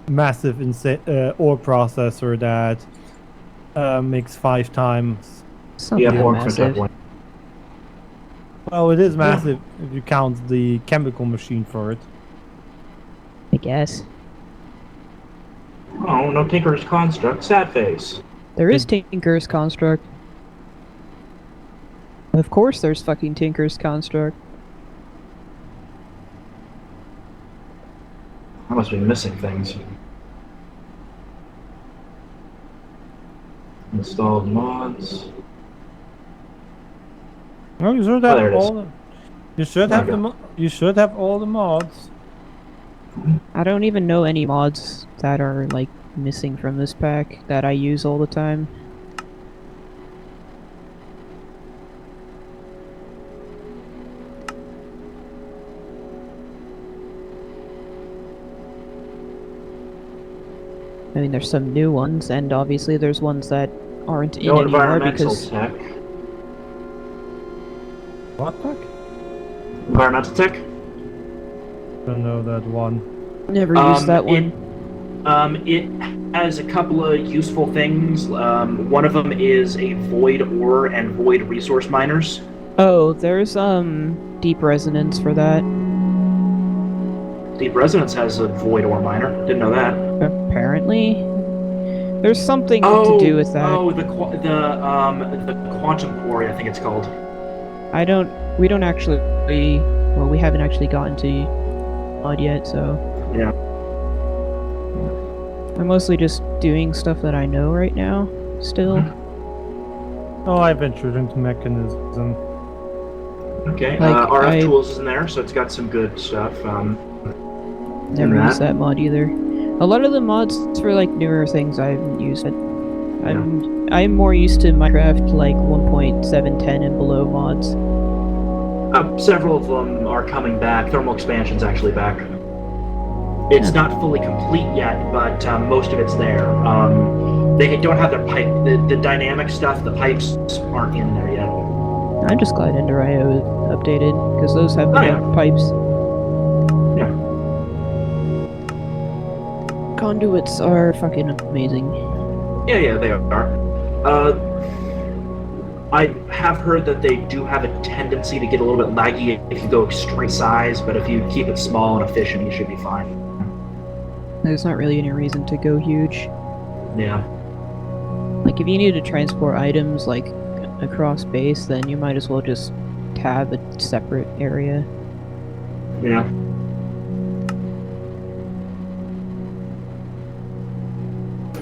massive ore processor that makes 5 times. It's not Yeah, that more massive. one. Well, it is massive if you count the chemical machine for it. I guess. Oh, no Tinker's construct. Sad face. There is Tinker's Construct. Of course there's fucking Tinker's Construct. I must be missing things. Installed mods. No, you should there have it is. all. You should have Okay. You should have all the mods. I don't even know any mods that are like missing from this pack that I use all the time. I mean, there's some new ones, and obviously there's ones that aren't in No anymore environmental because tech. What pack? Environmental tech. Don't know that one. never used that one. It has a couple of useful things. One of them is a void ore and void resource miners. Oh, there's deep resonance for that. Deep Resonance has a void ore miner. Didn't know that. Apparently, there's something to do with that. Oh, the quantum quarry, I think it's called. We don't actually. Well, we haven't actually gotten to mod yet, so. Yeah. I'm mostly just doing stuff that I know right now. Still. Oh, I ventured into mechanism. Okay. Like, RF Tools is in there, so it's got some good stuff. Never that. used that mod either. A lot of the mods for like newer things I haven't used. I'm more used to Minecraft like 1.710 and below mods. Several of them are coming back. Thermal Expansion's actually back. It's not fully complete yet, but most of it's there. They don't have their pipe. The dynamic stuff, the pipes aren't in there yet. I'm just glad Ender.io is updated because those have the yeah. pipes. Yeah. Conduits are fucking amazing. Yeah, they are. I have heard that they do have a tendency to get a little bit laggy if you go extreme size, but if you keep it small and efficient, you should be fine. There's not really any reason to go huge. Yeah. Like, if you need to transport items, like, across base, then you might as well just have a separate area. Yeah.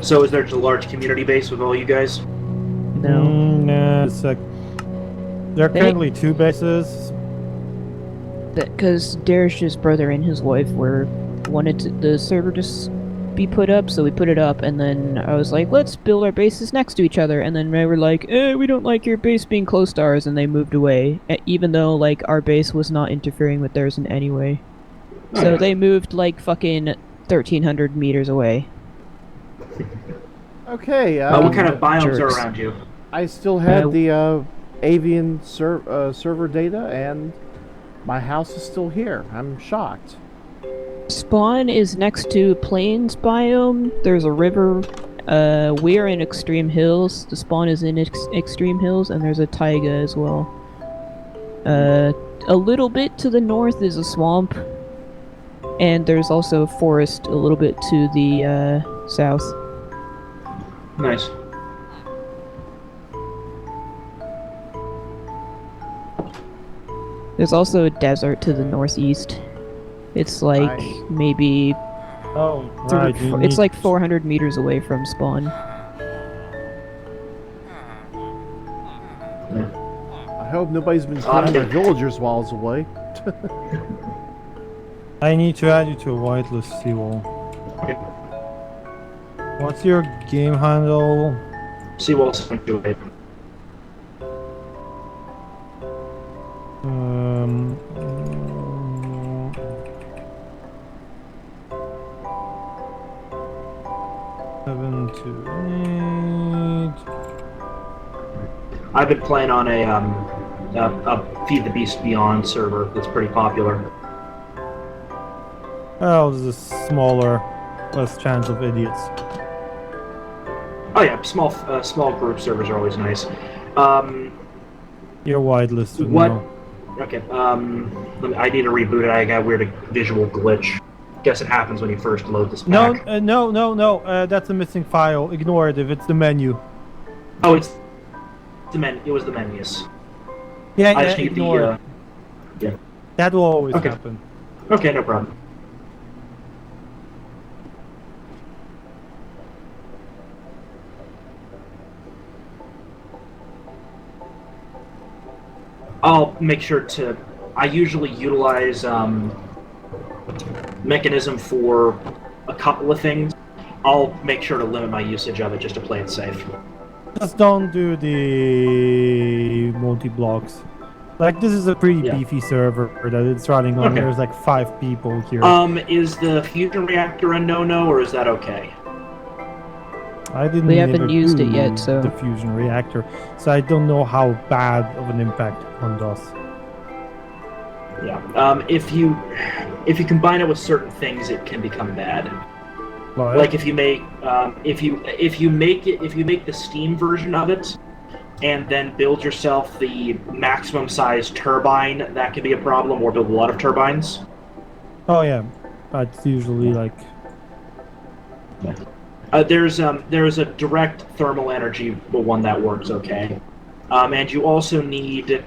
So is there just a large community base with all you guys? No. Nah, it's like there are They- currently 2 bases. Because Darish's brother and his wife wanted the server to be put up, so we put it up, and then I was like, let's build our bases next to each other, and then they were like, we don't like your base being close to ours, and they moved away, even though, like, our base was not interfering with theirs in any way. So Okay. they moved, like, fucking 1,300 meters away. Okay. What kind of biomes jerks. are around you? I still had Uh, the avian server data, and my house is still here. I'm shocked. Spawn is next to Plains biome. There's a river. We're in Extreme Hills. The spawn is in Extreme Hills, and there's a taiga as well. A little bit to the north is a swamp, and there's also a forest a little bit to the south. Nice. There's also a desert to the northeast. It's like Nice. maybe Oh, right. you it's need- like 400 meters away from spawn. I hope nobody's been killing my Okay. villagers while I was away. I need to add you to a whitelist, Seawall. Okay. What's your game handle? Seawall's into it. Um, 7 to 8. I've been playing on a Feed the Beast Beyond server that's pretty popular. Oh, this is smaller, less chance of idiots. Oh yeah, small group servers are always nice. Your whitelisted What? now. Okay. I need to reboot it. I got a weird visual glitch. Guess it happens when you first load this No, pack. no. That's a missing file. Ignore it if it's the menu. Oh, it's the men. It was the menus. Yeah, I just need ignore the. it. That will always Okay. happen. Okay, no problem. I'll make sure to. I usually utilize mechanism for a couple of things. I'll make sure to limit my usage of it just to play it safe. Just don't do the multi-blocks. Like, this is a pretty Yeah. beefy server that it's running on. Okay. There's like 5 people here. Is the fusion reactor a no-no, or is that okay? I didn't We haven't ever used it do yet, so- the fusion reactor, so I don't know how bad of an impact one does. Yeah. If you combine it with certain things, it can become bad. Like if you make if you make the Steam version of it, and then build yourself the maximum size turbine, that can be a problem. Or build a lot of turbines. Oh yeah, that's usually like There's a direct thermal energy one that works okay, and you also need,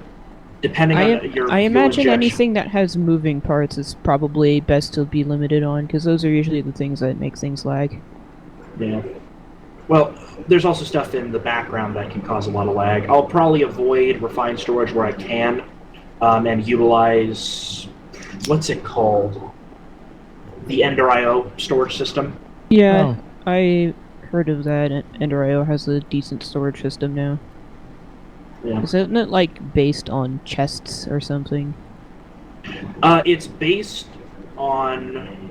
depending on your I fuel imagine injection- anything that has moving parts is probably best to be limited on, because those are usually the things that make things lag. Yeah. Well, there's also stuff in the background that can cause a lot of lag. I'll probably avoid refined storage where I can, and utilize, what's it called? The Ender.io storage system. Yeah, Oh. I heard of that. Ender.io has a decent storage system now. Yeah. Isn't it like based on chests or something? It's based on.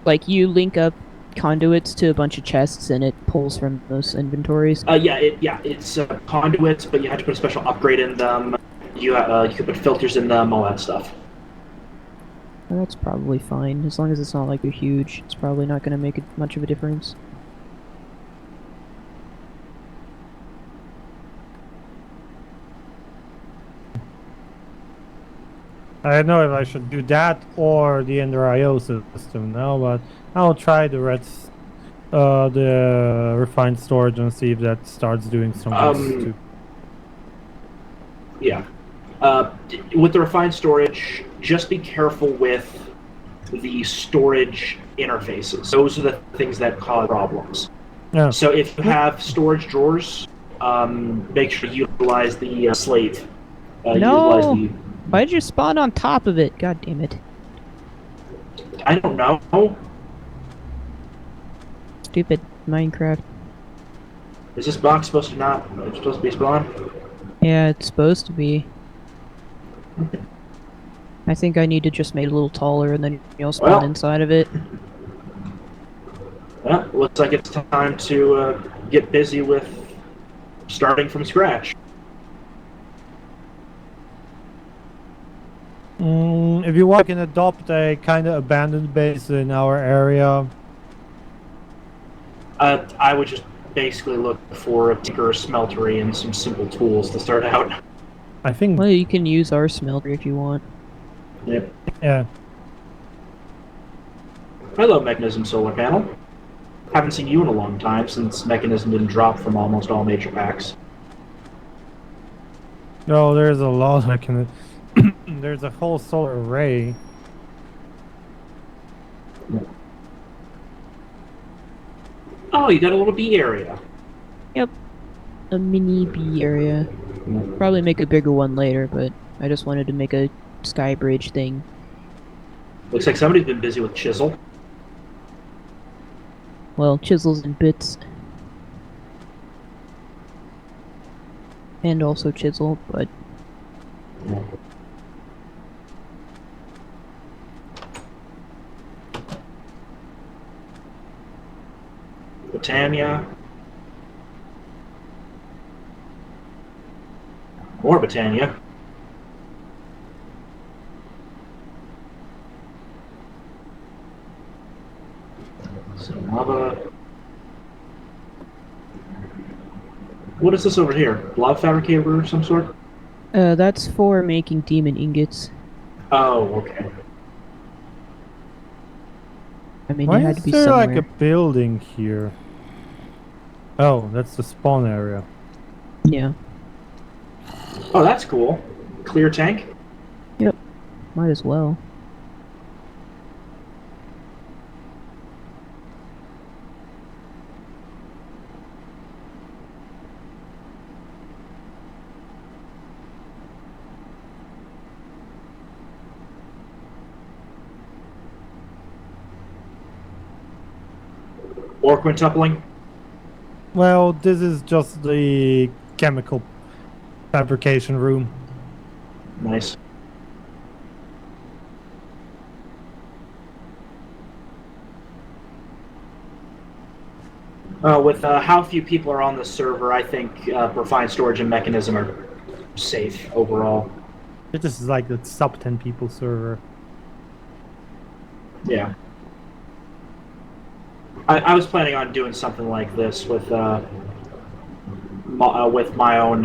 Like you link up conduits to a bunch of chests and it pulls from those inventories. It's conduits, but you have to put a special upgrade in them. You can put filters in them, all that stuff. Well, that's probably fine, as long as it's not like a huge. It's probably not going to make much of a difference. I don't know if I should do that or the Ender.io system now, but I'll try the refined storage and see if that starts doing something too. Yeah. With the refined storage, just be careful with the storage interfaces. Those are the things that cause problems. Yeah. So if you have storage drawers, make sure you utilize the slave. Utilize No! the. Why'd you spawn on top of it? God damn it. I don't know. Stupid Minecraft. Is this box supposed to not? It's supposed to be spawned? Yeah, it's supposed to be. I think I need to just make it a little taller and then you'll spawn Well. inside of it. Well, looks like it's time to get busy with starting from scratch. If you want, you can adopt a kind of abandoned base in our area. I would just basically look for a tinker, smeltery, and some simple tools to start out. I think. Well, you can use our smelter if you want. Yep. Yeah. Hello, Mechanism Solar Panel. Haven't seen you in a long time since Mechanism didn't drop from almost all major packs. No, there's a lot I can. There's a whole solar array. Oh, you got a little bee area. Yep. A mini bee area. Probably make a bigger one later, but I just wanted to make a sky bridge thing. Looks like somebody's been busy with chisel. Well, chisels and bits. And also chisel, but... Britannia. More Britannia. Some lava. What is this over here? Lava fabricator of some sort? that's for making demon ingots. Oh, okay. I mean, Why it had is to be there somewhere. like a building here? Oh, that's the spawn area. Yeah. Oh, that's cool. Clear tank? Yep. Might as well. Or quintupling? Well, this is just the chemical fabrication room. Nice. With how few people are on the server, I think refined storage and mechanism are safe overall. This is like the sub 10 people server. Yeah. I was planning on doing something like this with my own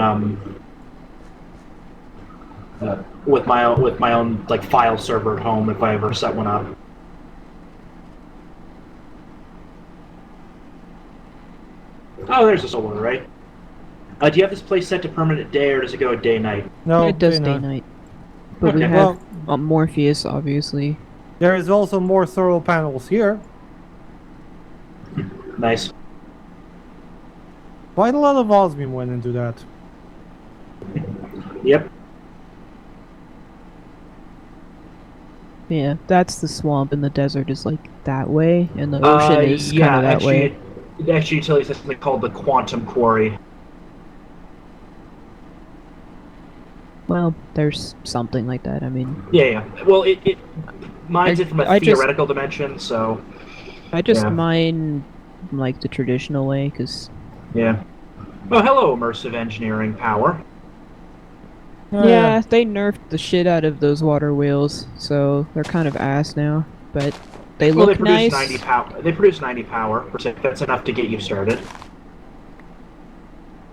like file server at home if I ever set one up. Oh, there's a solar array. Do you have this place set to permanent day, or does it go day-night? No, it does they know. day-night. But we Okay. have Well, Morpheus, obviously. there is also more solar panels here. Nice. Quite a lot of osmium went into that. Yep. Yeah, that's the swamp, and the desert is like that way, and the ocean is kind of that actually, way. Actually, utilities has something called the quantum quarry. Well, there's something like that. I mean, Yeah. Well, mine's it from a I just- theoretical dimension, so I just Yeah. mine like the traditional way, because yeah. Oh, hello, immersive engineering power. Oh, yeah, they nerfed the shit out of those water wheels, so they're kind of ass now. But they Well, look they produce nice. 90 power. They produce 90 power. That's enough to get you started.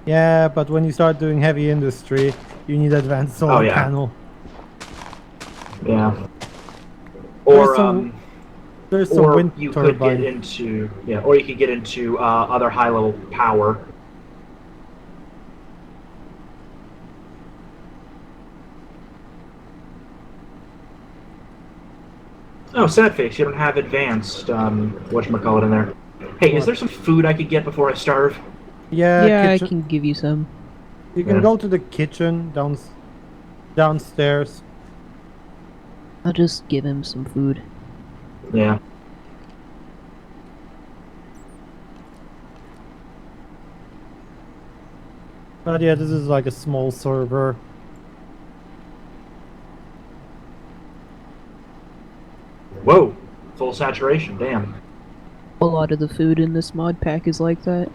Yeah, but when you start doing heavy industry, you need advanced solar yeah. panel. Yeah. There's Or There's some or wind you could turbine. get into or you could get into other high-level power. Oh, sad face. You don't have advanced, whatchamacallit in there. Hey, is What? there some food I could get before I starve? Yeah, Yeah, I kitchen. can give you some. You can Yeah. go to the kitchen downstairs. I'll just give him some food. Yeah. But yeah, this is like a small server. Whoa. Full saturation. Damn. A lot of the food in this mod pack is like that.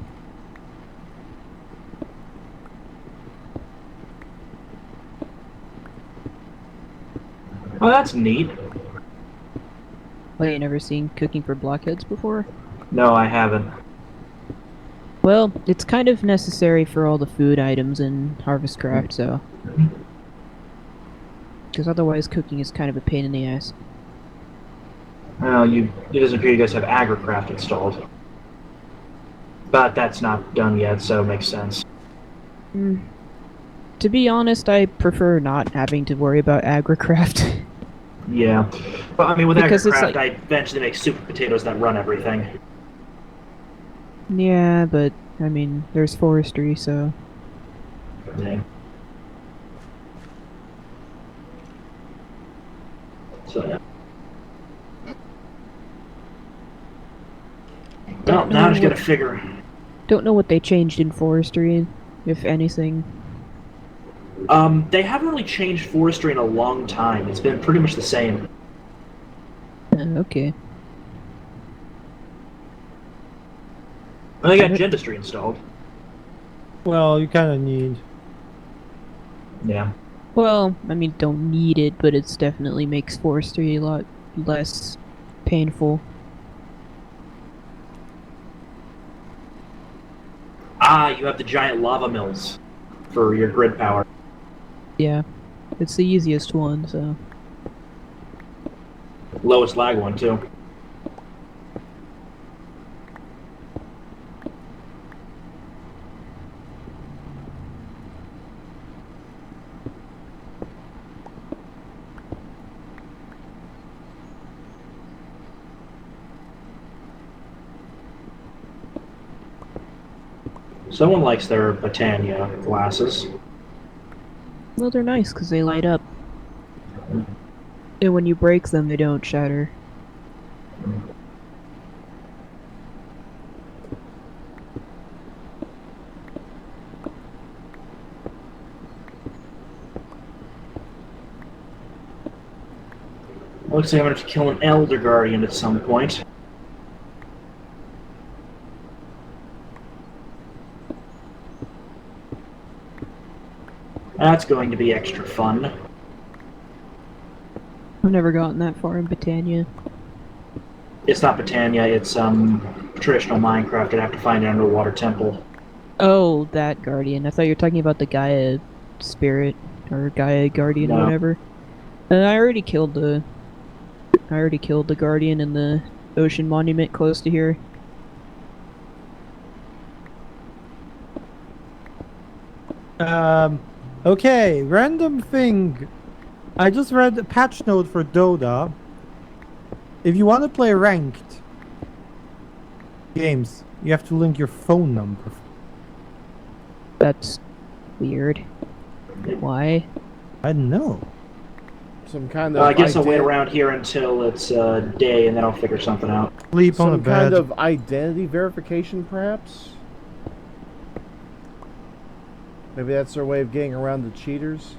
Oh, that's neat. Well, you never seen cooking for blockheads before? No, I haven't. Well, it's kind of necessary for all the food items in Harvestcraft, so. Because otherwise cooking is kind of a pain in the ass. Well, it doesn't appear you guys have AgriCraft installed. But that's not done yet, so it makes sense. To be honest, I prefer not having to worry about AgriCraft. Yeah. But I mean, with Because it's AgriCraft, like- I eventually make super potatoes that run everything. Yeah, but, I mean, there's forestry, so. Yeah. So, yeah. Well, now I just gotta figure. Don't know what they changed in forestry, if anything. They haven't really changed forestry in a long time. It's been pretty much the same. Okay. I got Gendustry installed. Well, you kind of need. Yeah. Well, I mean, don't need it, but it's definitely makes forestry a lot less painful. Ah, you have the giant lava mills for your grid power. Yeah. It's the easiest one, so. Lowest lag one, too. Someone likes their Britannia glasses. Well, they're nice because they light up. And when you break them, they don't shatter. Looks like I'm gonna have to kill an Elder Guardian at some point. That's going to be extra fun. I've never gotten that far in Britannia. It's not Britannia, it's traditional Minecraft. I'd have to find an underwater temple. Oh, that Guardian. I thought you were talking about the Gaia Spirit, or Gaia Guardian, or No. whatever. I already killed the Guardian in the Ocean Monument close to here. Okay, random thing. I just read a patch note for Dota. If you want to play ranked games, you have to link your phone number. That's weird. Why? I don't know. Some kind of I guess I'll wait ident- around here until it's day, and then I'll figure something out. Sleep on a some kind bed. of identity verification, perhaps. Maybe that's their way of getting around the cheaters.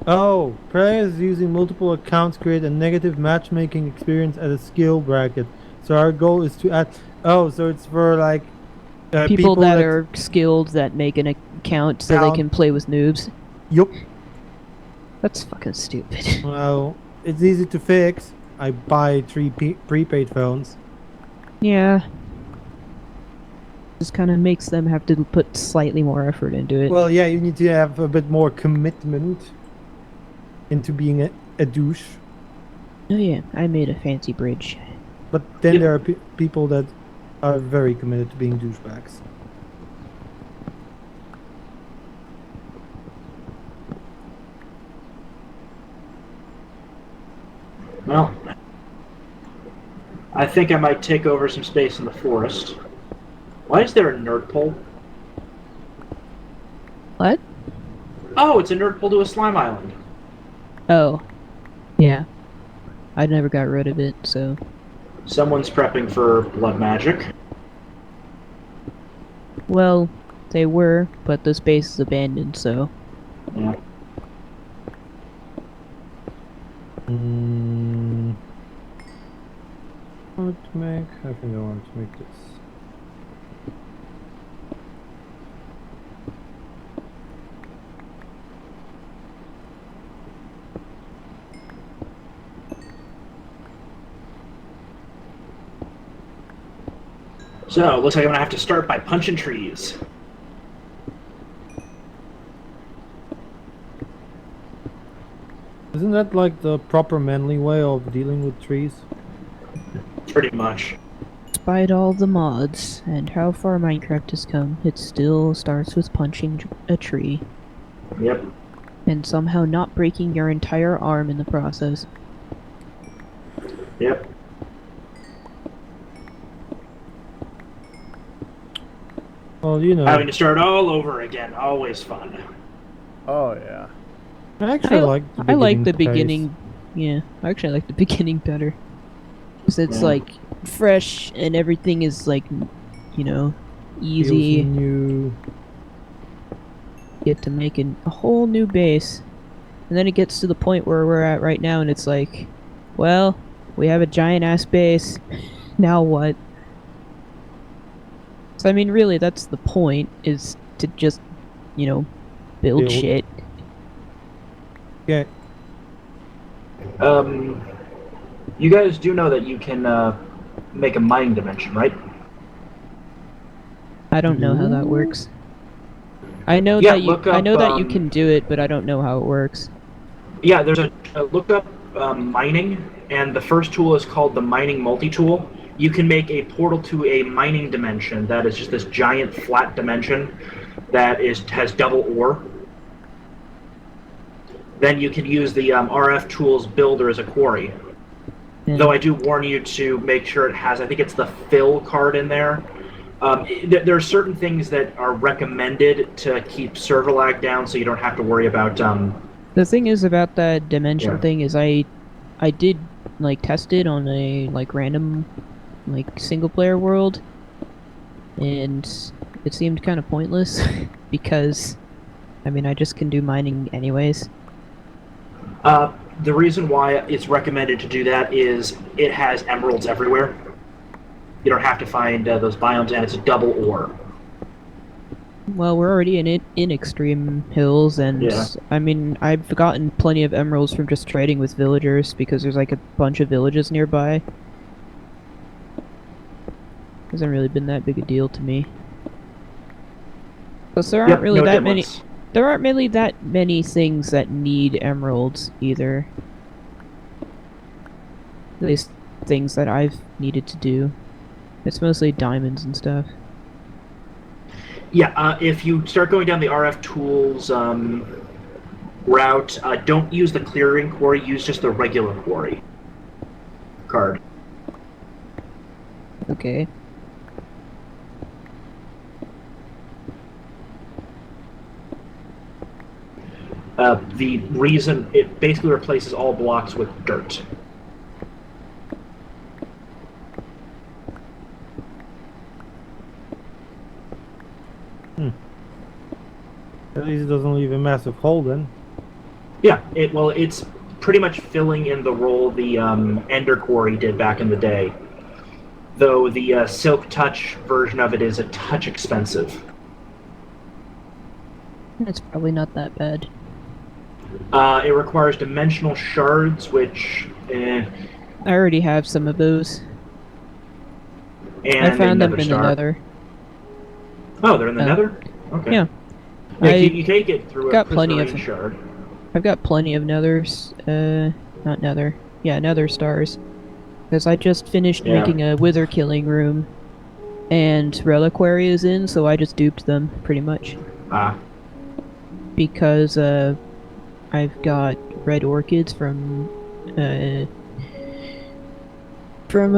Oh, players using multiple accounts create a negative matchmaking experience at a skill bracket. So our goal is to add. Oh, so it's for like People that are skilled that make an account so they Down. can play with noobs. Yup. That's fucking stupid. Well, it's easy to fix. I buy 3 prepaid phones. Yeah. Just kind of makes them have to put slightly more effort into it. Well, yeah, you need to have a bit more commitment into being a douche. Oh yeah, I made a fancy bridge. But then Yep. there are people that are very committed to being douchebags. Well, I think I might take over some space in the forest. Why is there a nerd pole? What? Oh, it's a nerd pole to a slime island. Oh. Yeah. I never got rid of it, so... Someone's prepping for blood magic. Well, they were, but the space is abandoned, so... Yeah. What to make? I think I want to make this. So, looks like I'm gonna have to start by punching trees. Isn't that like the proper manly way of dealing with trees? Pretty much. Despite all the mods, and how far Minecraft has come, it still starts with punching a tree. Yep. And somehow not breaking your entire arm in the process. Yep. Well, you know. Having to start all over again, always fun. Oh yeah. I actually I like the phase. beginning. Yeah, I actually like the beginning better. Because it's Yeah. like fresh and everything is like, you know, Feels easy. new. Get to make a whole new base. And then it gets to the point where we're at right now and it's like, well, we have a giant ass base. Now what? So I mean really that's the point, is to just, you know, build shit. Yeah. You guys do know that you can make a mining dimension, right? I don't know how that works. I know Yeah, that you look up, I know that you can do it, but I don't know how it works. Yeah, there's a look up mining, and the first tool is called the mining multi-tool. You can make a portal to a mining dimension that is just this giant flat dimension that has double ore. Then you can use the RF Tools Builder as a quarry. Yeah. Though I do warn you to make sure it has, I think it's the fill card in there. There are certain things that are recommended to keep server lag down, so you don't have to worry about. The thing is about that dimension Yeah. thing is I did like test it on a like random like single player world, and it seemed kind of pointless because I mean I just can do mining anyways. The reason why it's recommended to do that is it has emeralds everywhere. You don't have to find those biomes, and it's a double ore. Well, we're already in extreme hills, and Yeah. I mean I've gotten plenty of emeralds from just trading with villagers because there's like a bunch of villages nearby. Hasn't really been that big a deal to me. Plus, there aren't Yep, really no that many. dimwits. There aren't really that many things that need emeralds either. At least things that I've needed to do. It's mostly diamonds and stuff. Yeah, if you start going down the RF Tools route, don't use the clearing quarry. Use just the regular quarry card. Okay. The reason it basically replaces all blocks with dirt. At least it doesn't leave a massive hole then. Yeah, it's pretty much filling in the role the Ender Quarry did back in the day. Though the Silk Touch version of it is a touch expensive. It's probably not that bad. It requires dimensional shards, which I already have some of those. and I found them another in the star. Nether. Oh, they're in the Uh, Nether? Okay. Yeah. Yeah, I you can get through got a plenty of- prismarine shard. I've got plenty of Nethers. Not Nether. Yeah, Nether stars. Because I just finished Yeah. making a Wither killing room, and Reliquary is in, so I just duped them pretty much. Because I've got red orchids from from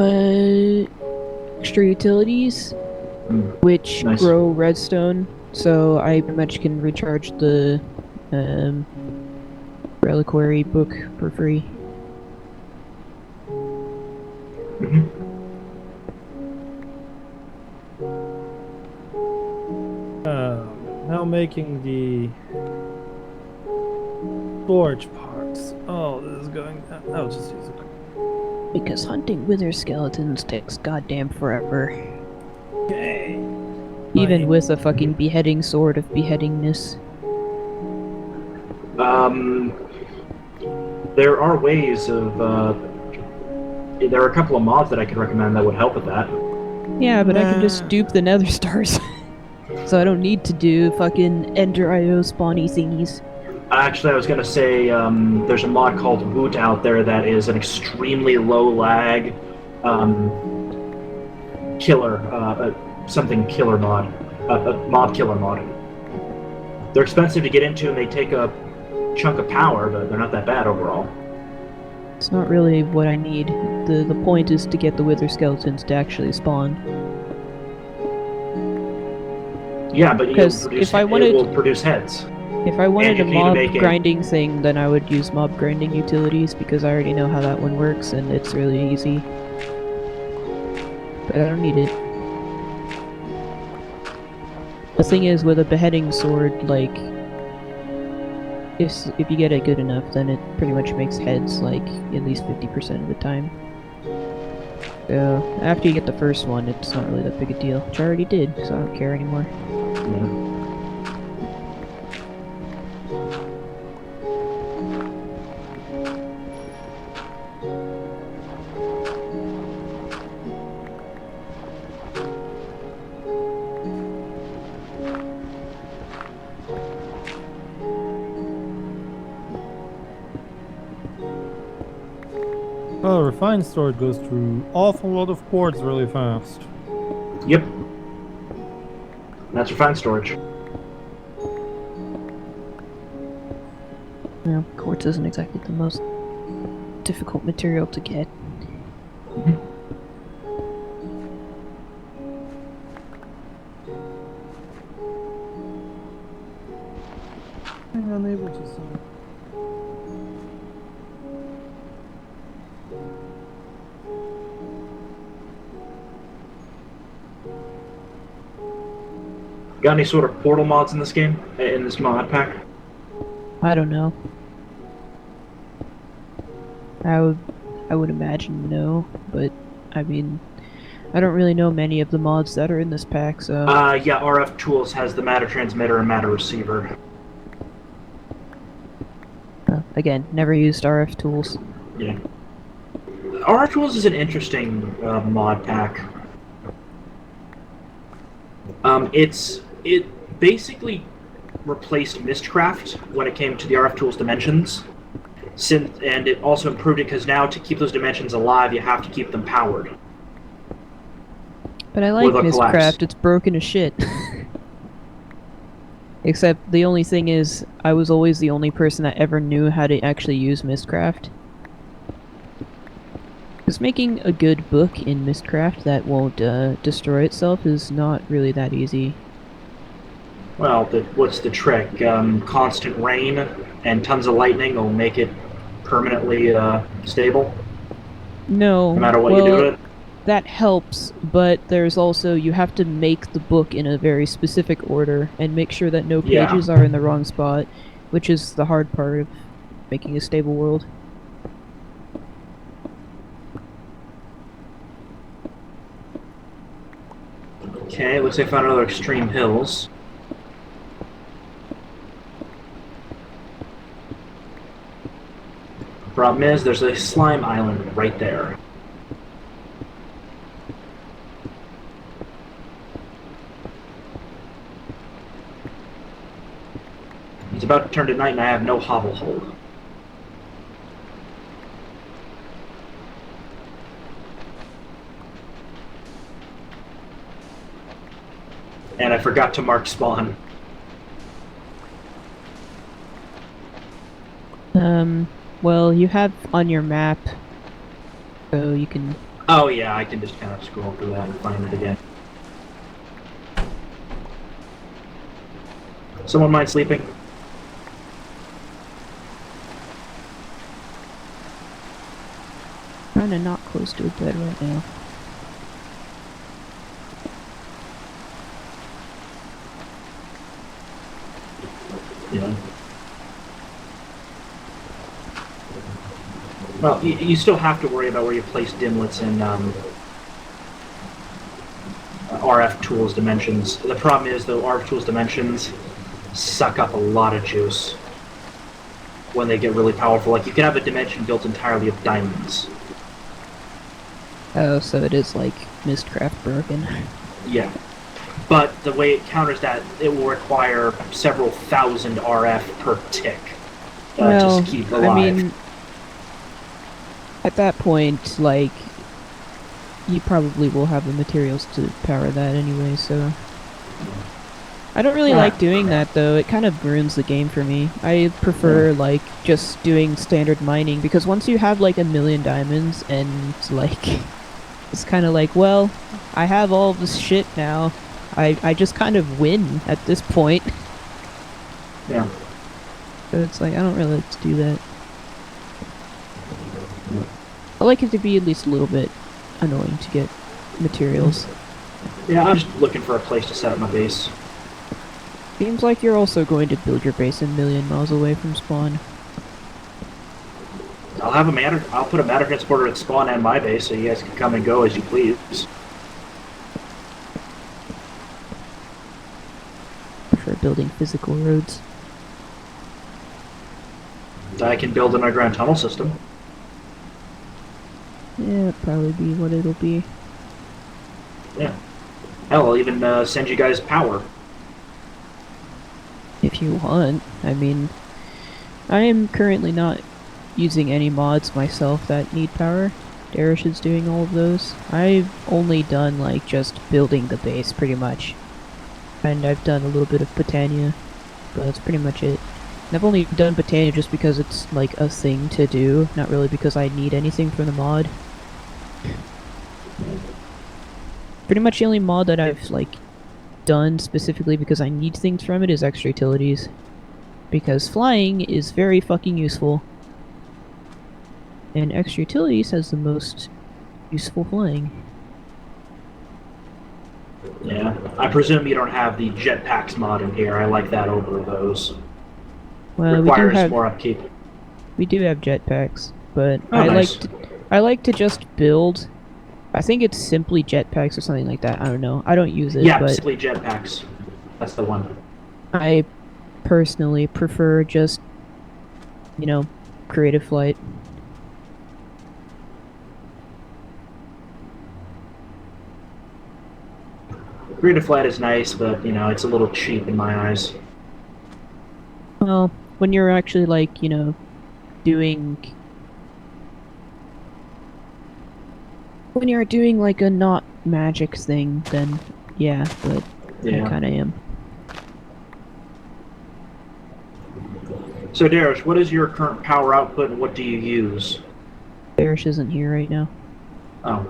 extra utilities, which Nice. grow redstone, so I pretty much can recharge the reliquary book for free. Mhm. Now making the storage parts. Oh, this is going. I'll just use it. Because hunting wither skeletons takes goddamn forever. Okay. Even with a fucking beheading sword of beheadingness. There are ways of. There are a couple of mods that I could recommend that would help with that. Yeah, but I can just dupe the nether stars. So I don't need to do fucking Ender IO spawny thingies. Actually, I was gonna say there's a mod called Woot out there that is an extremely low lag killer, something killer mod, a mob killer mod. They're expensive to get into and they take a chunk of power, but they're not that bad overall. It's not really what I need. The point is to get the wither skeletons to actually spawn. Yeah, but Because if I wanted- it will produce heads. If I wanted you a need to mob make it- grinding thing, then I would use mob grinding utilities because I already know how that one works and it's really easy. But I don't need it. The thing is, with a beheading sword, like, if you get it good enough, then it pretty much makes heads, like, at least 50% of the time. So, after you get the first one, it's not really that big a deal. Which I already did, so I don't care anymore. Yeah. Oh, refined storage goes through awful lot of quartz really fast. Yep. That's refined storage. Yeah, quartz isn't exactly the most difficult material to get. I'm unable to see. Got any sort of portal mods in this game? In this mod pack? I don't know. I would imagine no, but I mean, I don't really know many of the mods that are in this pack, so Yeah, RF Tools has the matter transmitter and matter receiver. again, never used RF tools. Yeah. RF Tools is an interesting mod pack. It basically replaced Mistcraft when it came to the RF Tools dimensions. And it also improved it because now to keep those dimensions alive, you have to keep them powered. But I like they'll collapse. Mistcraft, it's broken as shit. Except the only thing is, I was always the only person that ever knew how to actually use Mistcraft. Because making a good book in Mistcraft that won't destroy itself is not really that easy. Well, what's the trick? Constant rain and tons of lightning will make it permanently stable, No, no matter what well, you do to it. that helps, but there's also, you have to make the book in a very specific order and make sure that no Yeah. pages are in the wrong spot, which is the hard part of making a stable world. Okay, looks like I found another extreme hills. Problem is, there's a slime island right there. It's about to turn to night and I have no hovel hold. And I forgot to mark spawn. Well, you have on your map, so you can Oh yeah, I can just kind of scroll through that and find it again. Someone mind sleeping? Kinda not close to a bed right now. Yeah. Well, you still have to worry about where you place dimlets in RF tools dimensions. The problem is, though, RF tools dimensions suck up a lot of juice when they get really powerful. Like, you can have a dimension built entirely of diamonds. Oh, so it is like Mistcraft broken. Yeah. But the way it counters that, it will require several thousand RF per tick Well, to keep alive. I mean, at that point, like, you probably will have the materials to power that anyway, so... I don't really like doing that, though. It kind of ruins the game for me. I prefer, like, just doing standard mining, because once you have, like, 1,000,000 diamonds, and, like, it's kind of like, well, I have all this shit now. I just kind of win at this point. Yeah. So it's like, I don't really like to do that. I like it to be at least a little bit annoying to get materials. Yeah, I'm just looking for a place to set up my base. Seems like you're also going to build your base a million miles away from spawn. I'll put a matter transporter at spawn and my base, so you guys can come and go as you please. For building physical roads. I can build an underground tunnel system. Yeah, probably be what it'll be. Yeah. Hell, I'll even send you guys power. If you want. I mean, I am currently not using any mods myself that need power. Darish is doing all of those. I've only done, like, just building the base, pretty much. And I've done a little bit of Botania, but that's pretty much it. And I've only done Botania just because it's, like, a thing to do, not really because I need anything from the mod. Pretty much the only mod that I've, like, done specifically because I need things from it is extra utilities. Because flying is very fucking useful. And extra utilities has the most useful flying. Yeah. I presume you don't have the jetpacks mod in here. I like that over those. Well, Requires more upkeep. we do have jetpacks, but Oh, nice. I like to just build. I think it's simply jetpacks or something like that. I don't know. I don't use it, Yeah, but simply jetpacks. That's the one. I personally prefer just, you know, creative flight. Creative flight is nice, but, you know, it's a little cheap in my eyes. Well, when you're actually, like, you know, doing... When you're doing, like, a not magic thing, then, yeah, but Yeah. I kinda am. So, Darish, what is your current power output and what do you use? Barish isn't here right now. Oh.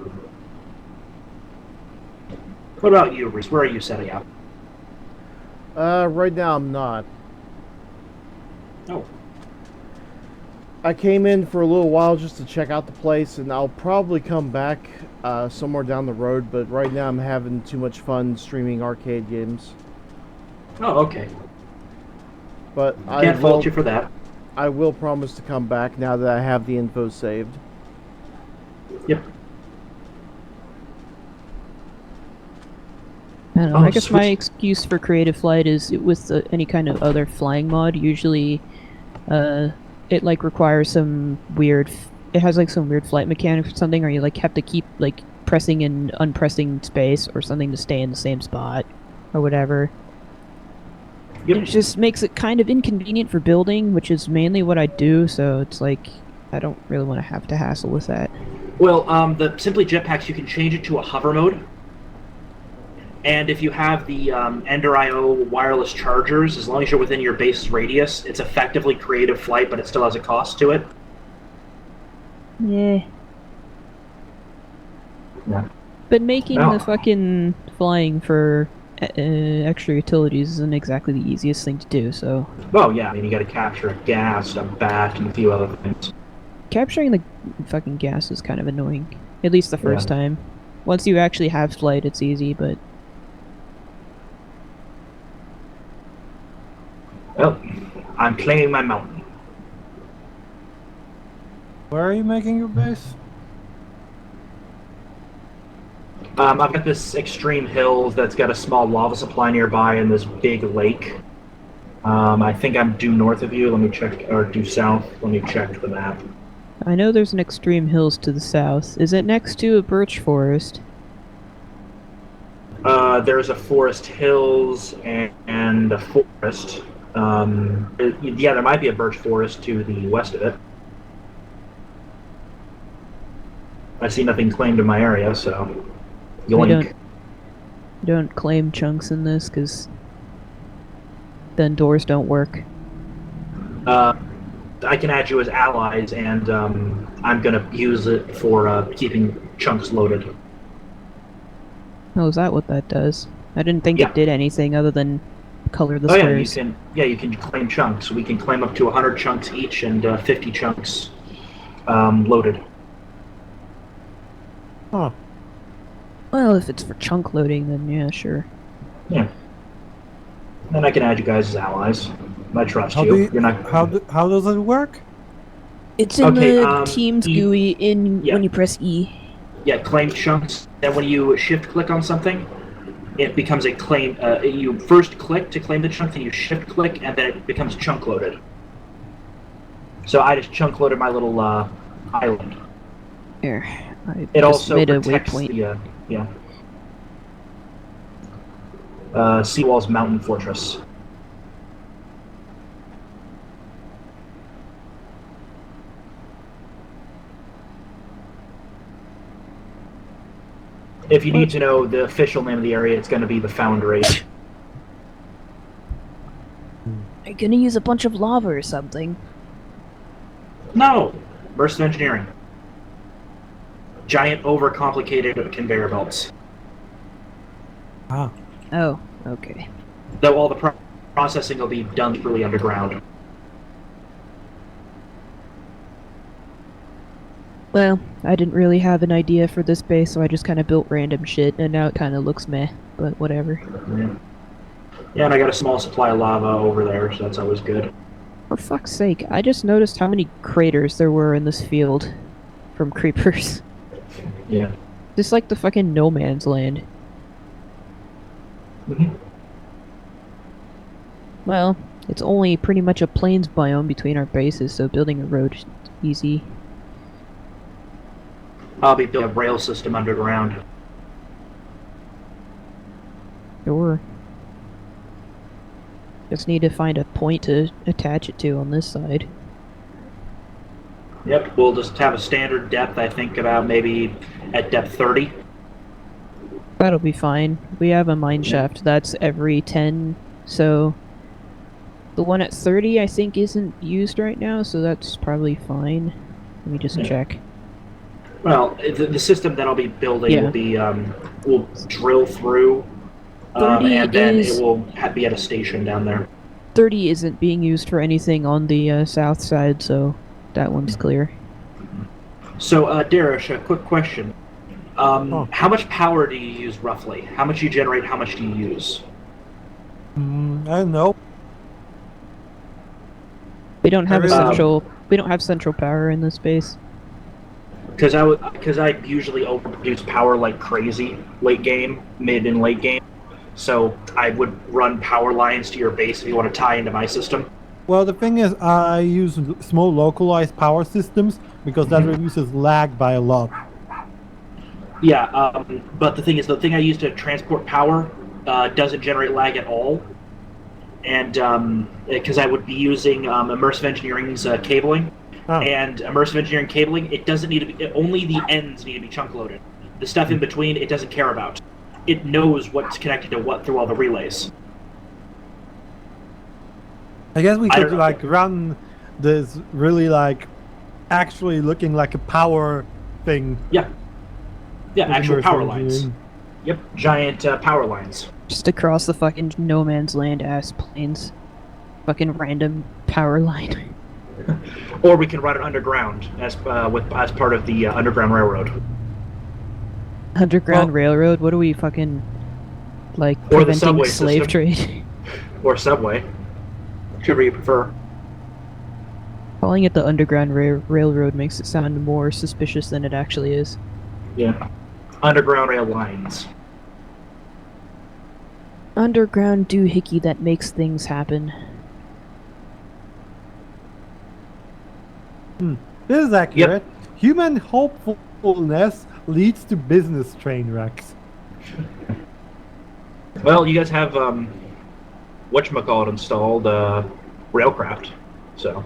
What about you, Reese? Where are you setting up? Right now I'm not. Oh. I came in for a little while just to check out the place, and I'll probably come back somewhere down the road, but right now I'm having too much fun streaming arcade games. Oh, okay. But Can't fault you for that. I will promise to come back now that I have the info saved. Yep. I don't know, Oh, I guess my switch- excuse for creative flight is with any kind of other flying mod, usually it like requires some weird it has like some weird flight mechanic or something, or you like have to keep like pressing and unpressing space or something to stay in the same spot or whatever. Yep. It just makes it kind of inconvenient for building, which is mainly what I do, so it's like I don't really want to hassle with that. Well, the Simply Jetpacks, you can change it to a hover mode. And if you have the Ender IO wireless chargers, as long as you're within your base radius, it's effectively creative flight, but it still has a cost to it. Yeah. Yeah. But making No. the fucking flying for extra utilities isn't exactly the easiest thing to do, so Well, yeah, I mean, you got to capture a gas, a bat, and a few other things. capturing the fucking gas is kind of annoying. At least the first Yeah. time. Once you actually have flight, it's easy, but Well, I'm claiming my mountain. Where are you making your base? I've got this extreme hill that's got a small lava supply nearby and this big lake. I think I'm due north of you. Let me check, or due south. Let me check the map. I know there's an extreme hills to the south. Is it next to a birch forest? There's a forest hills and a forest. Yeah, there might be a birch forest to the west of it. I see nothing claimed in my area, so We yoink. don't claim chunks in this, because then doors don't work. I can add you as allies, and I'm gonna use it for keeping chunks loaded. Oh, is that what that does? I didn't think Yeah. it did anything other than color the Oh yeah, you squares. can. Yeah, you can claim chunks. We can claim up to 100 chunks each and 50 chunks loaded. Huh. Well, if it's for chunk loading, then yeah, sure. Yeah. And I can add you guys as allies. I trust How you. do you, You're not. how does it work? It's in Okay, the Teams E- GUI yeah. when you press E. Yeah, claim chunks. Then when you shift click on something, it becomes a claim. You first click to claim the chunk, then you shift click, and then it becomes chunk loaded. So I just chunk loaded my little island. Here, I It just also made a protects waypoint. the Seawall's mountain fortress. If you need to know the official name of the area, it's going to be the Foundry. Are you gonna use a bunch of lava or something? No! Immersive engineering. Giant, overcomplicated conveyor belts. Ah. Oh, okay. Though all the processing will be done truly underground. Well, I didn't really have an idea for this base, so I just kind of built random shit, and now it kind of looks meh, but whatever. Yeah, and I got a small supply of lava over there, so that's always good. For fuck's sake, I just noticed how many craters there were in this field from creepers. Yeah. Just like the fucking no man's land. Mm-hmm. Well, it's only pretty much a plains biome between our bases, so building a road is easy. I'll be building a rail system underground. Sure. Just need to find a point to attach it to on this side. Yep, we'll just have a standard depth, I think, about maybe at depth 30. That'll be fine. We have a mine shaft that's every 10, so the one at 30 I think isn't used right now, so that's probably fine. Let me just check. Well, the system that I'll be building Yeah. will be will drill through, 30 and then is- it will be at a station down there. 30 isn't being used for anything on the south side, so that one's clear. So, Darish, a quick question. Oh. How much power do you use roughly? How much you generate? How much do you use? I don't know. We don't have a really- central. We don't have central power in this base. Because I usually overproduce power like crazy late game, mid and late game. So I would run power lines to your base if you want to tie into my system. Well, the thing is, I use small localized power systems because that reduces lag by a lot. Yeah, but the thing is, the thing I use to transport power doesn't generate lag at all. And because I would be using Immersive Engineering's cabling. Oh. And Immersive Engineering cabling, it doesn't need to be, only the ends need to be chunk loaded. The stuff in between, it doesn't care about. It knows what's connected to what through all the relays. I guess we I could don't know. like run this really like actually looking like a power thing. Yeah. Yeah, with actual immersive power lines. engineering. Yep, giant power lines. Just across the fucking no man's land ass plains. Fucking random power line. Or we can run it underground as part of the Underground Railroad. Underground Well- Railroad? What are we fucking, like, Or the preventing subway slave system. trade? Or subway. Whichever you prefer. Calling it the Underground Railroad makes it sound more suspicious than it actually is. Yeah. Underground rail lines. Underground doohickey that makes things happen. This is accurate. Human hopefulness leads to business train wrecks. Well, you guys have whatchamacallit installed, Railcraft. So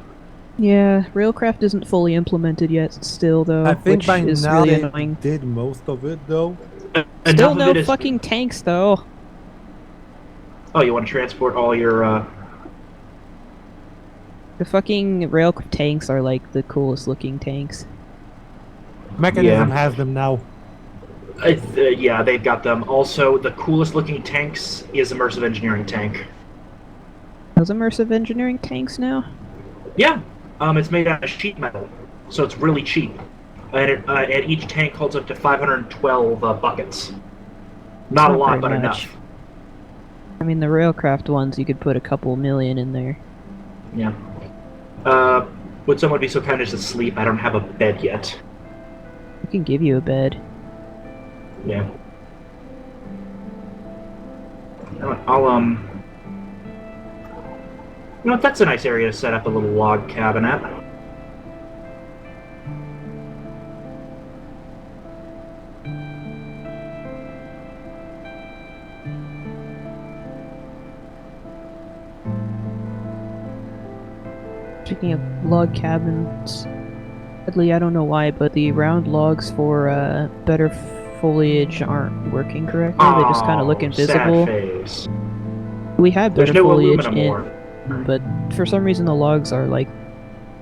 Yeah, Railcraft isn't fully implemented yet still, though, I think which by is now really they annoying. did most of it, though. Still enough no of it is. fucking tanks, though. Oh, you want to transport all your The fucking rail tanks are like the coolest looking tanks. Mechanism Yeah. has them now. yeah, they've got them. Also, the coolest looking tanks is immersive engineering tank. Those immersive engineering tanks now? Yeah, it's made out of sheet metal, so it's really cheap. And each tank holds up to 512 buckets. Not a Not lot, very but much. enough. I mean, the Railcraft ones, you could put a couple million in there. Yeah. Would someone be so kind as to sleep? I don't have a bed yet. I can give you a bed. Yeah. I'll You know, that's a nice area to set up a little log cabin at. Speaking of log cabins, sadly, I don't know why, but the round logs for better foliage aren't working correctly. They just kind of look invisible. Sad face. We have There's better no foliage aluminum in, ore. but for some reason the logs are like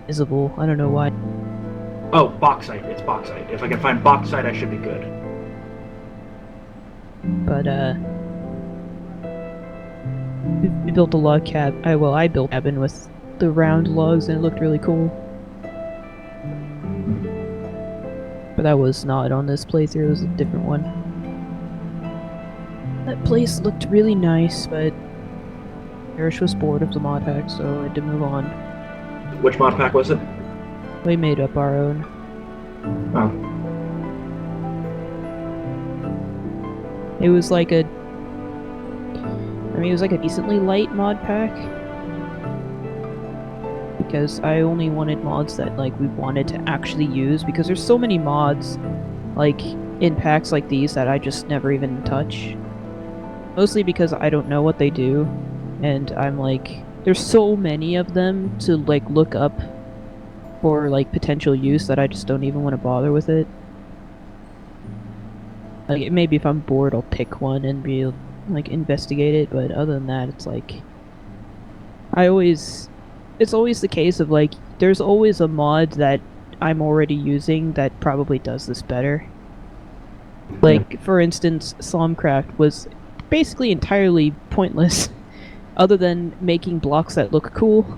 visible. I don't know why. Oh, bauxite. It's bauxite. If I can find bauxite, I should be good. But we built a log I built a cabin with the round logs, and it looked really cool. But that was not on this playthrough. It was a different one. That place looked really nice, but Erish was bored of the mod pack, so I had to move on. Which mod pack was it? We made up our own. Oh. It was like a... I mean, it was like a decently light mod pack. Because I only wanted mods that, like, we wanted to actually use, because there's so many mods, like, in packs like these that I just never even touch. Mostly because I don't know what they do, and I'm like, there's so many of them to, like, look up for, like, potential use that I just don't even want to bother with it. Like, maybe if I'm bored, I'll pick one and be, like, investigate it, but other than that, it's like... It's always the case of, like, there's always a mod that I'm already using that probably does this better. Like, for instance, Slumcraft was basically entirely pointless, other than making blocks that look cool.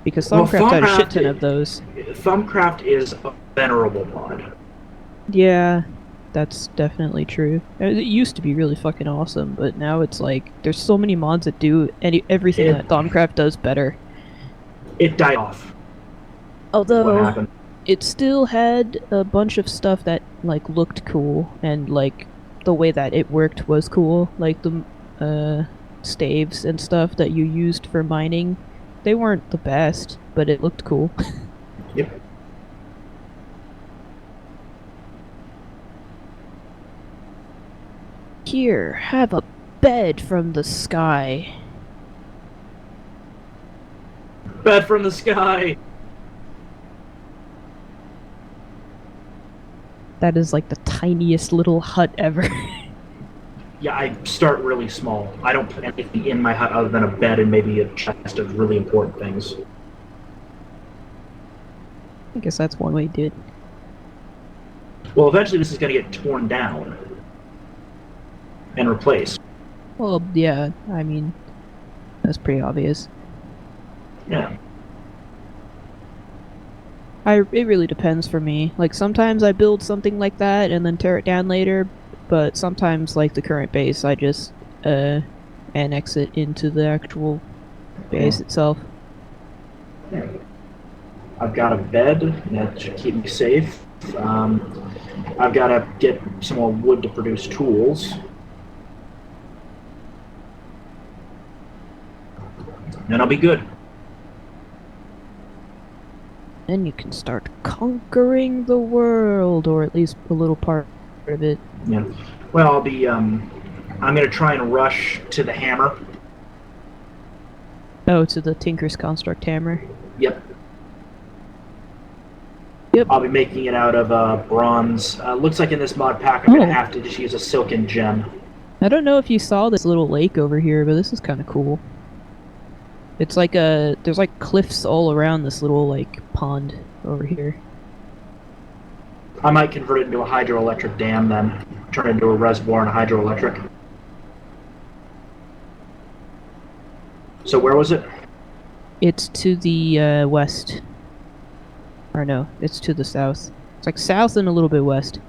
Because Slumcraft had a shit ton of those. Thumbcraft is a venerable mod. Yeah, that's definitely true. It used to be really fucking awesome, but now it's like, there's so many mods that do everything that Thumbcraft does better. It died off. What Although, happened? it still had a bunch of stuff that, like, looked cool, and, like, the way that it worked was cool. Like, the, staves and stuff that you used for mining. They weren't the best, but it looked cool. Yep. Here, have a bed from the sky. Bed from the sky! That is like the tiniest little hut ever. Yeah, I start really small. I don't put anything in my hut other than a bed and maybe a chest of really important things. I guess that's one way to do it. Well, eventually this is going to get torn down and replaced. Well, yeah, I mean, that's pretty obvious. Yeah. It really depends for me. Like, sometimes I build something like that and then tear it down later, but sometimes, like the current base, I just, annex it into the actual base itself. I've got a bed that should keep me safe. I've got to get some more wood to produce tools. Then I'll be good. Then you can start conquering the world, or at least a little part of it. Yeah. Well, I'll be, I'm going to try and rush to the hammer. Oh, to the Tinker's Construct Hammer. Yep. Yep. I'll be making it out of bronze. Looks like in this mod pack I'm going to have to just use a silken gem. I don't know if you saw this little lake over here, but this is kind of cool. It's like there's like cliffs all around this little like pond over here. I might convert it into a hydroelectric dam then. Turn it into a reservoir and a hydroelectric. So where was it? It's to the west. Or no, it's to the south. It's like south and a little bit west.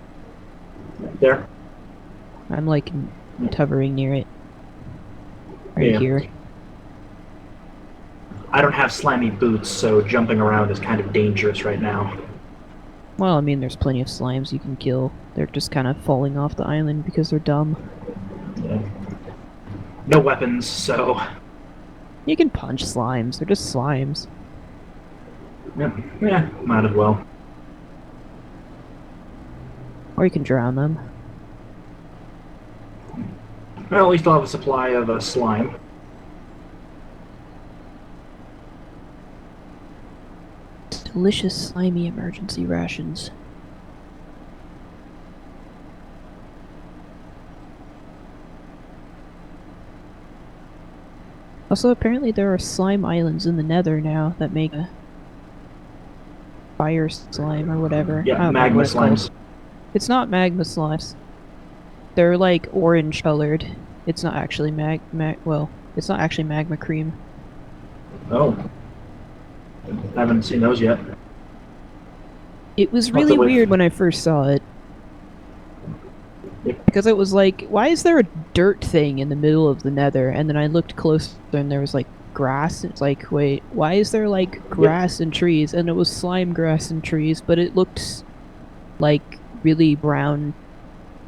There? I'm like hovering near it. Right here. I don't have slimy boots, so jumping around is kind of dangerous right now. Well, I mean, there's plenty of slimes you can kill. They're just kind of falling off the island because they're dumb. Yeah. No weapons, so... You can punch slimes. They're just slimes. Yeah, might as well. Or you can drown them. Well, at least I'll have a supply of slime. Delicious slimy emergency rations. Also, apparently there are slime islands in the Nether now that make a fire slime or whatever. Yeah, magma slimes. It's not magma slimes. They're like orange colored. It's not actually it's not actually magma cream. Oh. I haven't seen those yet. It was really weird when I first saw it. Because it was like, why is there a dirt thing in the middle of the Nether? And then I looked closer and there was like grass. It's like, wait, why is there like grass and trees? And it was slime grass and trees, but it looked like really brown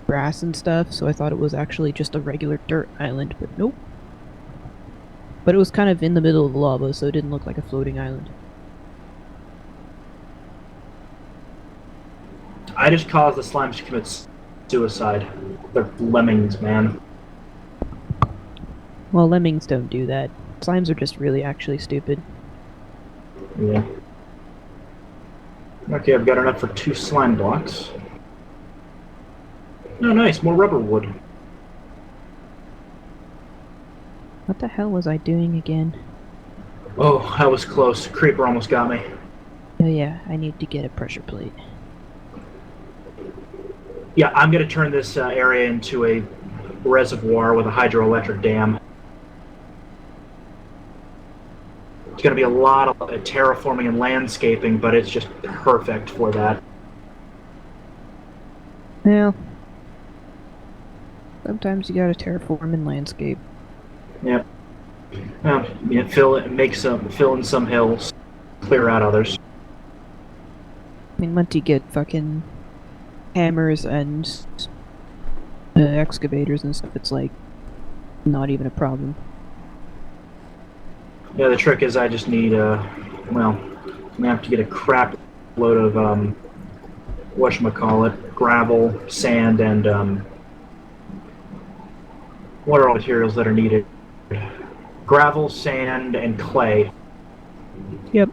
grass and stuff, so I thought it was actually just a regular dirt island, but nope. But it was kind of in the middle of the lava, so it didn't look like a floating island. I just caused the slimes to commit suicide. They're lemmings, man. Well, lemmings don't do that. Slimes are just really actually stupid. Yeah. Okay, I've got enough for 2 slime blocks. Oh, nice, more rubber wood. What the hell was I doing again? Oh, I was close. Creeper almost got me. Oh yeah, I need to get a pressure plate. Yeah, I'm going to turn this area into a reservoir with a hydroelectric dam. It's going to be a lot of terraforming and landscaping, but it's just perfect for that. Yeah. Sometimes you gotta terraform and landscape. Yep. Yeah, fill in some hills, clear out others. I mean, once you get fucking hammers and excavators and stuff, it's like not even a problem. Yeah, the trick is I just need well, I'm gonna have to get a crap load of whatchamacallit, gravel, sand, and what are all materials that are needed? Gravel, sand, and clay. Yep.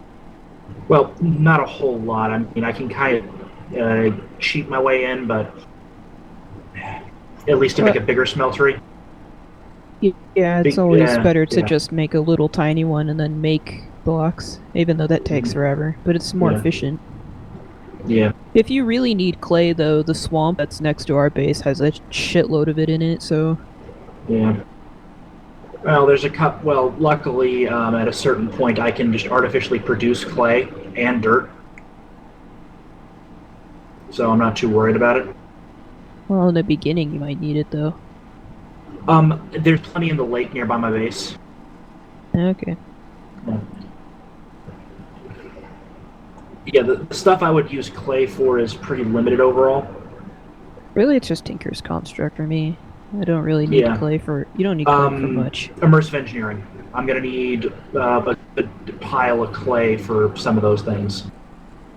Well, not a whole lot. I mean, I can kind of cheat my way in, but at least to make a bigger smeltery. Yeah, it's always better to just make a little tiny one and then make blocks, even though that takes forever. But it's more efficient. Yeah. If you really need clay, though, the swamp that's next to our base has a shitload of it in it, so... Yeah. Well, there's a cup. Well, luckily, at a certain point, I can just artificially produce clay and dirt, so I'm not too worried about it. Well, in the beginning you might need it, though. There's plenty in the lake nearby my base. Okay. Yeah, the stuff I would use clay for is pretty limited overall. Really, it's just Tinker's Construct for me. I don't really need Yeah. clay for... You don't need clay for much. Immersive engineering. I'm gonna need a good pile of clay for some of those things.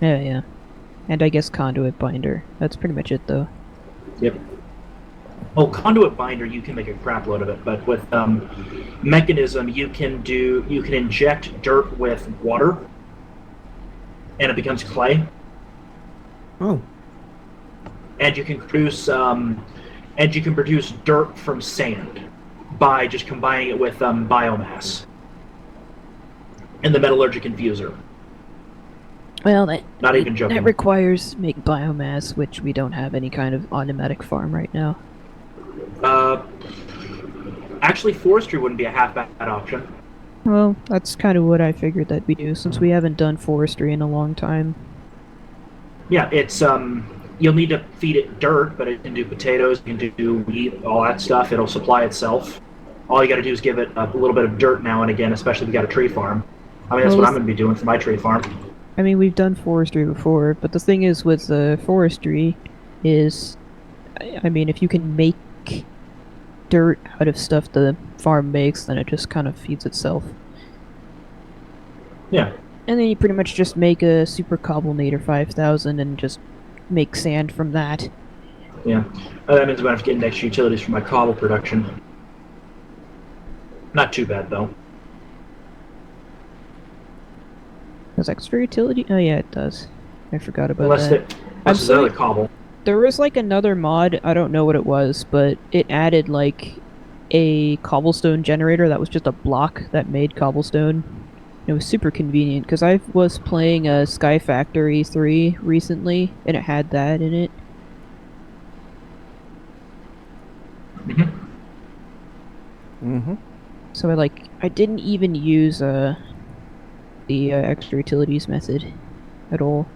Yeah, yeah. And I guess Conduit Binder. That's pretty much it, though. Yep. Oh, conduit binder, you can make a crap load of it, but with mechanism, you can inject dirt with water, and it becomes clay. Oh. And you can produce dirt from sand by just combining it with biomass in the metallurgic infuser. Well, that... Not even joking. That requires make biomass, which we don't have any kind of automatic farm right now. Actually, forestry wouldn't be a half bad option. Well, that's kind of what I figured that we do, since we haven't done forestry in a long time. Yeah, it's you'll need to feed it dirt, but it can do potatoes, it can do wheat, all that stuff. It'll supply itself. All you got to do is give it a little bit of dirt now and again, especially if you got a tree farm. I mean, that's what I'm going to be doing for my tree farm. I mean, we've done forestry before, but the thing is with forestry is, I mean, if you can make dirt out of stuff the farm makes, then it just kind of feeds itself. Yeah. And then you pretty much just make a Super Cobblenator 5000 and just make sand from that. Yeah. That means I'm going to have to get extra utilities for my cobble production. Not too bad, though. Does extra utility? Oh yeah, it does. I forgot about Unless that. there's another cobble. There was like another mod, I don't know what it was, but it added like a cobblestone generator that was just a block that made cobblestone. It was super convenient, because I was playing Sky Factory 3 recently, and it had that in it. So I didn't even use the extra utilities method at all.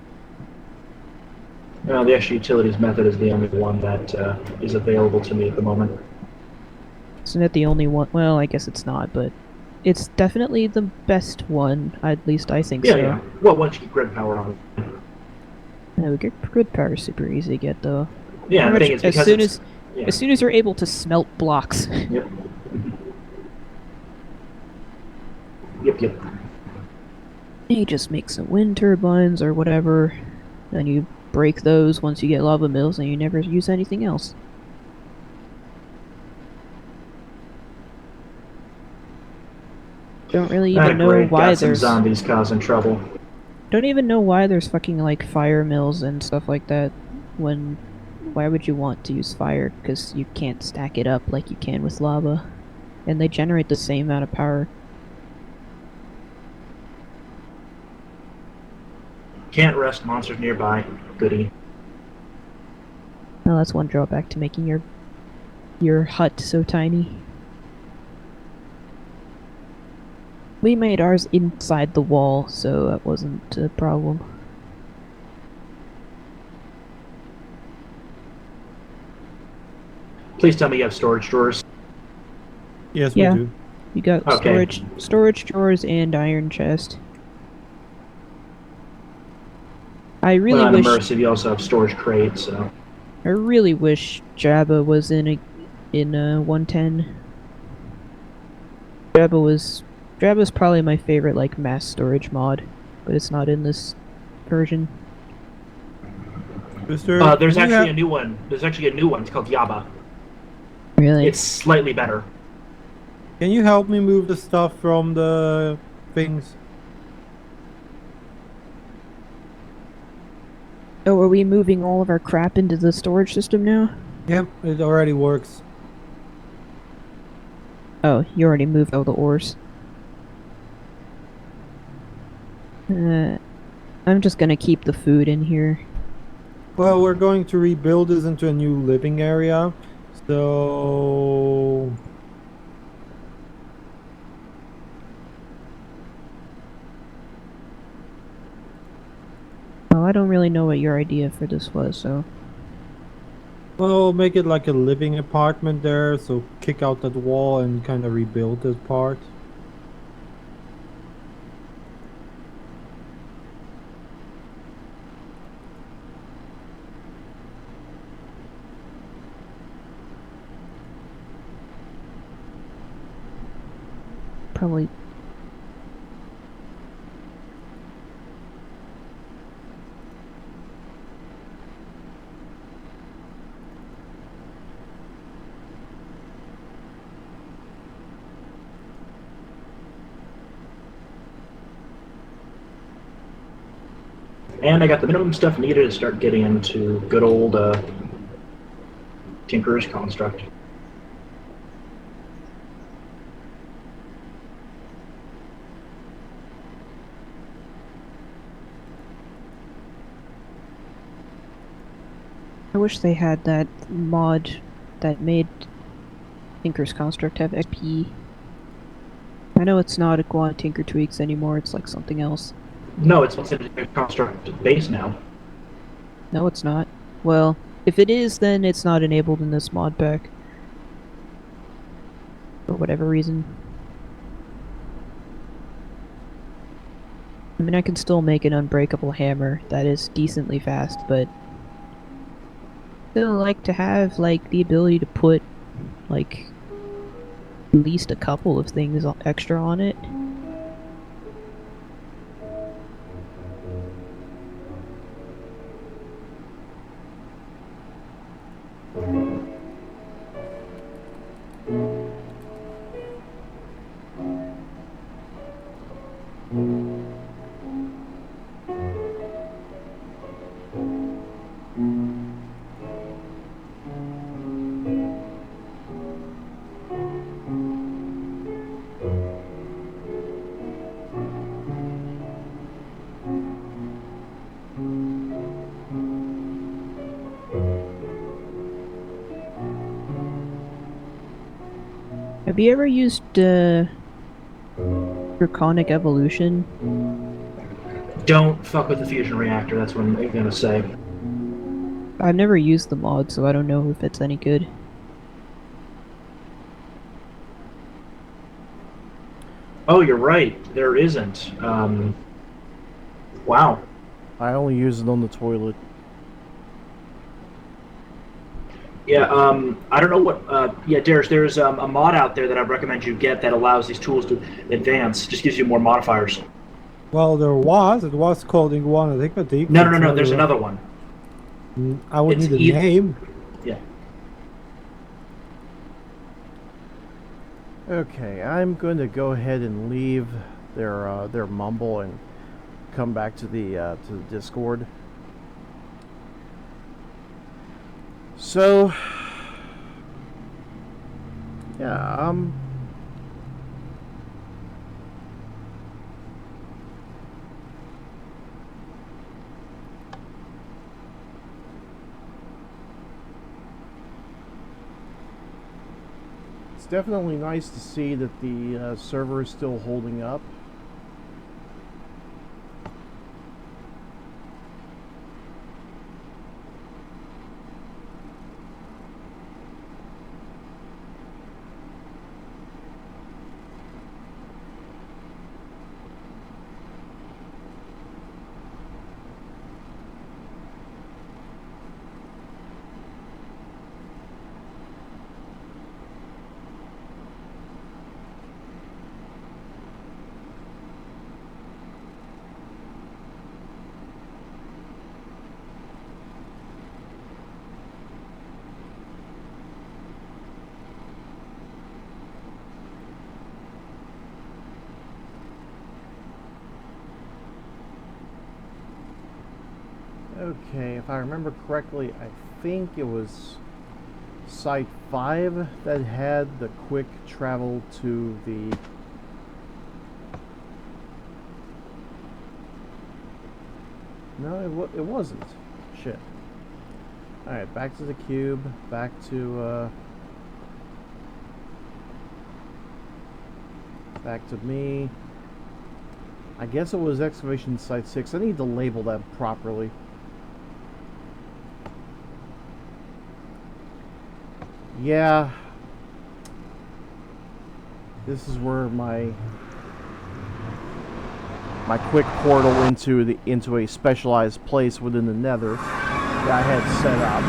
No, the extra utilities method is the only one that is available to me at the moment. Isn't it the only one? Well, I guess it's not, but it's definitely the best one. At least I think so. Yeah. Well, once you get grid power on it. No, grid power is super easy to get, though. Yeah, the thing is because as soon as you're able to smelt blocks. Yep. Yep. You just make some wind turbines or whatever, then you break those once you get lava mills, and you never use anything else. Don't really even know why there's zombies causing trouble. Don't even know why there's fucking like fire mills and stuff like that. Why would you want to use fire? Because you can't stack it up like you can with lava, and they generate the same amount of power. Can't rest monsters nearby. Goody. Well, that's one drawback to making your hut so tiny. We made ours inside the wall, so that wasn't a problem. Please tell me you have storage drawers. Yes, we do. You got storage drawers and iron chest. I really wish immersive. You also have storage crates. So I really wish Jabba was in 110. Jabba's probably my favorite like mass storage mod, but it's not in this version. There's actually a new one. There's actually a new one. It's called Yaba. Really? It's slightly better. Can you help me move the stuff from the things? Oh, are we moving all of our crap into the storage system now? Yep, it already works. Oh, you already moved all the ores. I'm just gonna keep the food in here. Well, we're going to rebuild this into a new living area. So Oh, I don't really know what your idea for this was, so we'll make it like a living apartment there. So kick out that wall and kind of rebuild this part. probably. And I got the minimum stuff needed to start getting into good old Tinker's Construct. I wish they had that mod that made Tinker's Construct have XP. I know it's not a Quad Tinker Tweaks anymore, it's like something else. No, it's what's in the Construct base now. No, it's not. Well, if it is, then it's not enabled in this mod pack. For whatever reason. I mean, I can still make an unbreakable hammer that is decently fast, but still like to have, like, the ability to put, like, at least a couple of things extra on it. Have you ever used Draconic Evolution? Don't fuck with the fusion reactor, that's what I'm gonna say. I've never used the mod, so I don't know if it's any good. Oh, you're right, there isn't. Wow. I only use it on the toilet. Yeah, I don't know what, yeah, there's a mod out there that I recommend you get that allows these tools to advance, just gives you more modifiers. Well, it was called Iguana Arithmetic. No, there's another one. I would It's need a name. Yeah. Okay, I'm going to go ahead and leave their mumble and come back to the Discord. So, yeah, it's definitely nice to see that the server is still holding up. Okay, if I remember correctly, I think it was Site 5 that had the quick travel to the... No, it wasn't. Shit. Alright, back to the cube. Back to, back to me. I guess it was excavation site 6. I need to label that properly. Yeah. This is where my quick portal into a specialized place within the Nether that I had set up.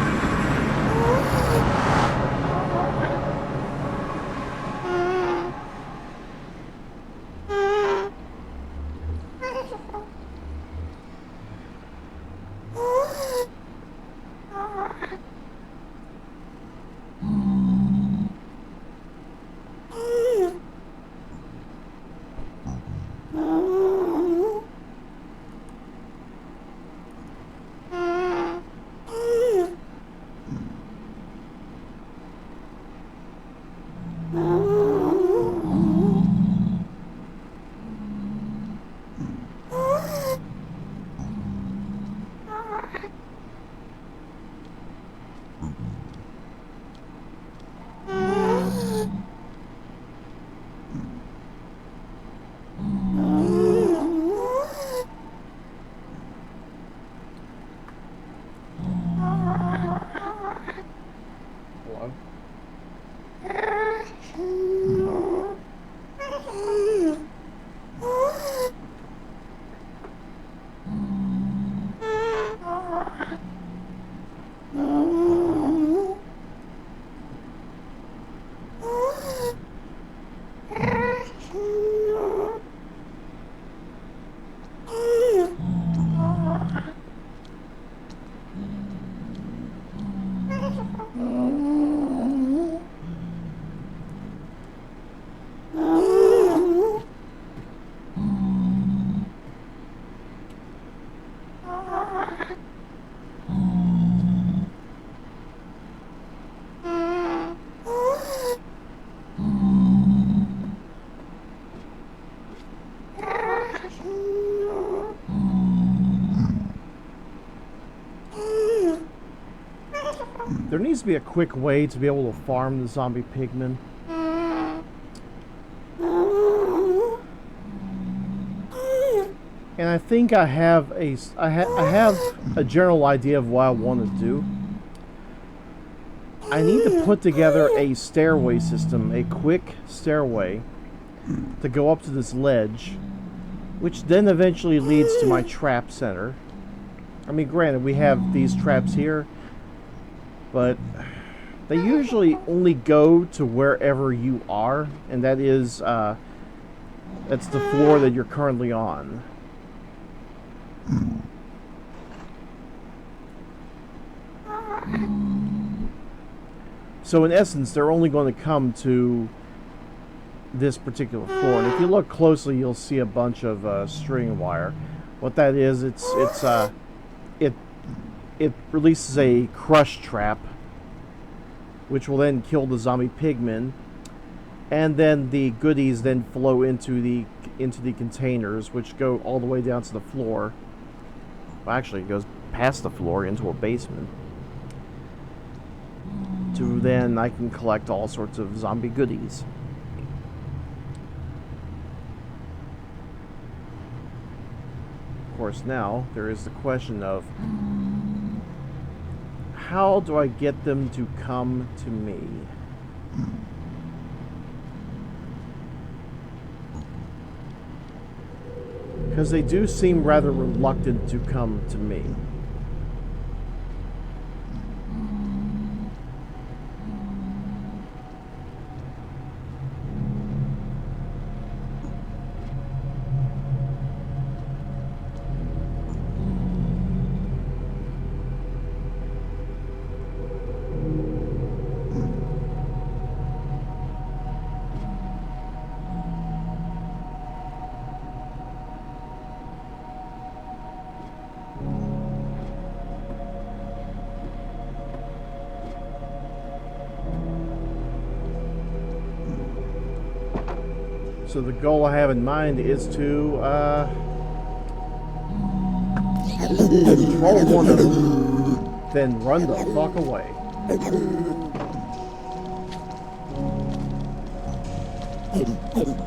There needs to be a quick way to be able to farm the zombie pigmen. And I think I have I have a general idea of what I want to do. I need to put together a stairway system, a quick stairway to go up to this ledge, which then eventually leads to my trap center. I mean, granted, we have these traps here, but they usually only go to wherever you are, and that is, that's the floor that you're currently on. So in essence, they're only going to come to this particular floor, and if you look closely, you'll see a bunch of string wire. What that is, it releases a crush trap, which will then kill the zombie pigmen, and then the goodies then flow into the containers, which go all the way down to the floor. Well, actually, it goes past the floor into a basement. To then I can collect all sorts of zombie goodies. Of course, now there is the question of how do I get them to come to me? Because they do seem rather reluctant to come to me. So the goal I have in mind is to control one of them. then run the fuck away.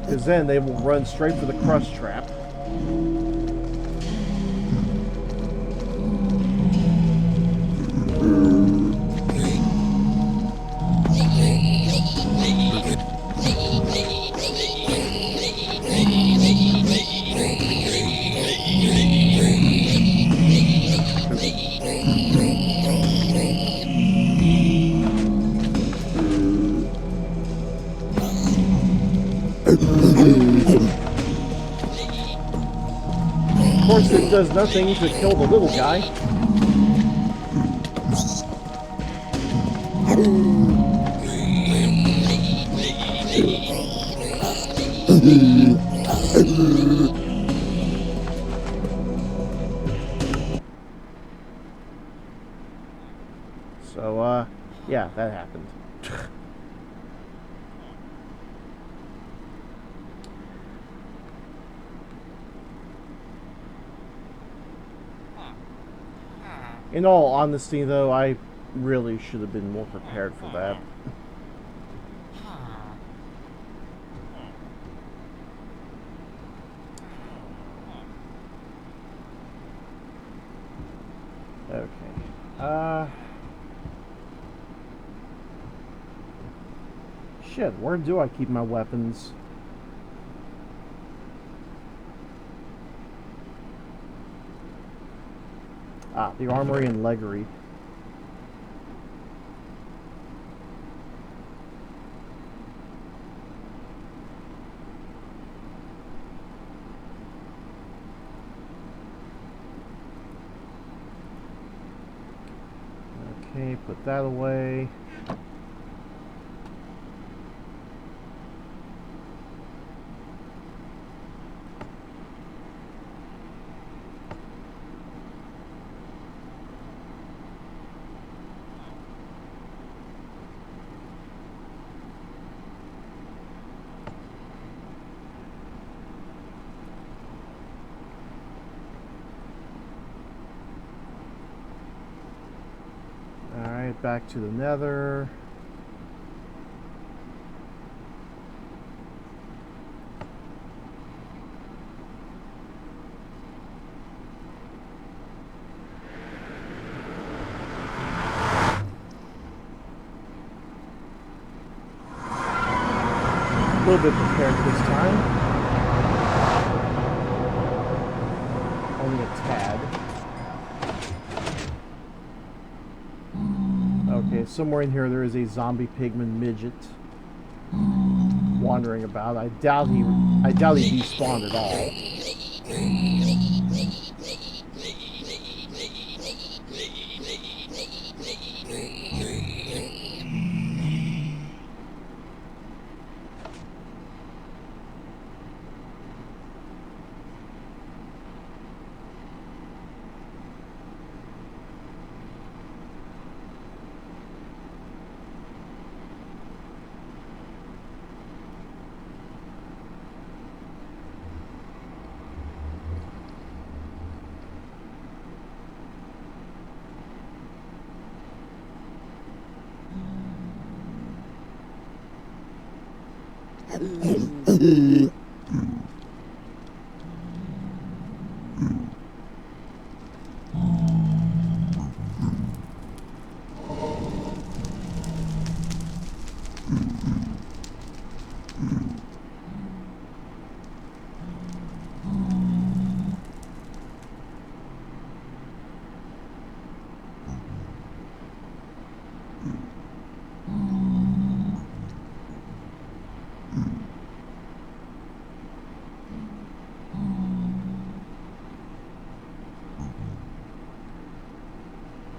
Because then they will run straight for the crust trap. Of course, it does nothing to kill the little guy. So, yeah, that happened. In all honesty, though, I really should have been more prepared for that. Okay. Shit, where do I keep my weapons? Ah, the armory and leggery. Okay, put that away. Alright, back to the nether. A little bit prepared this time. Only a tad. Okay, somewhere in here there is a zombie pigman midget wandering about. I doubt he despawned at all.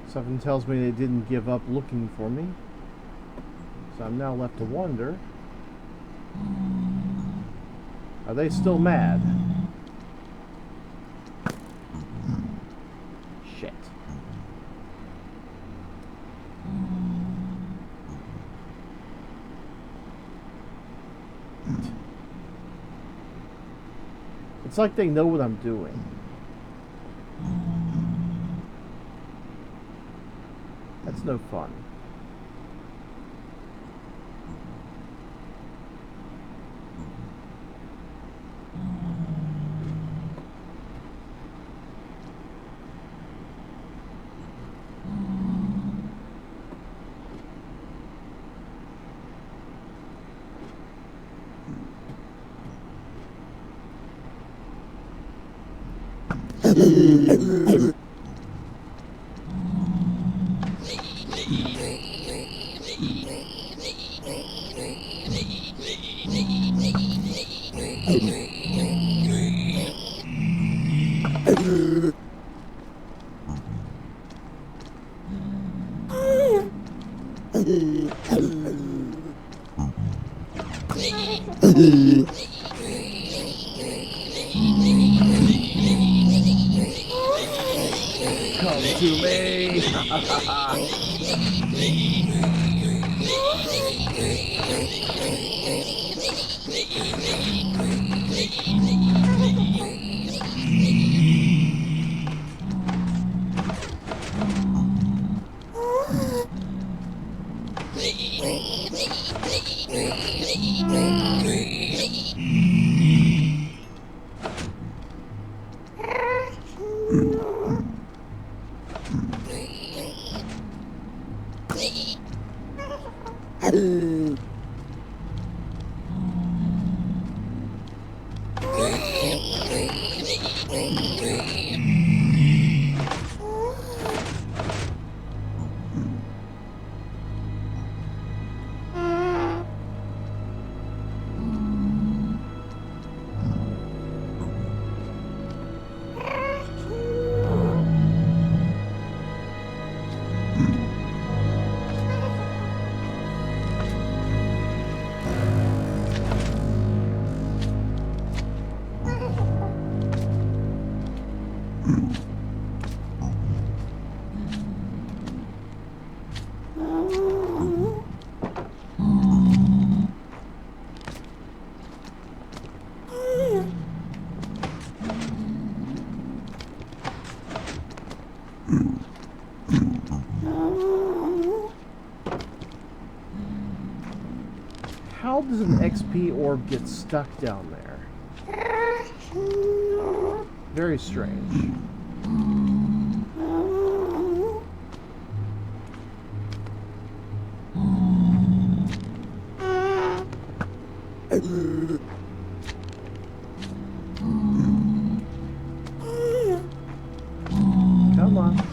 Something tells me they didn't give up looking for me. So I'm now left to wonder, are they still mad? Shit. It's like they know what I'm doing. no fun. Come to me. How does an XP orb get stuck down there? Very strange. Come on.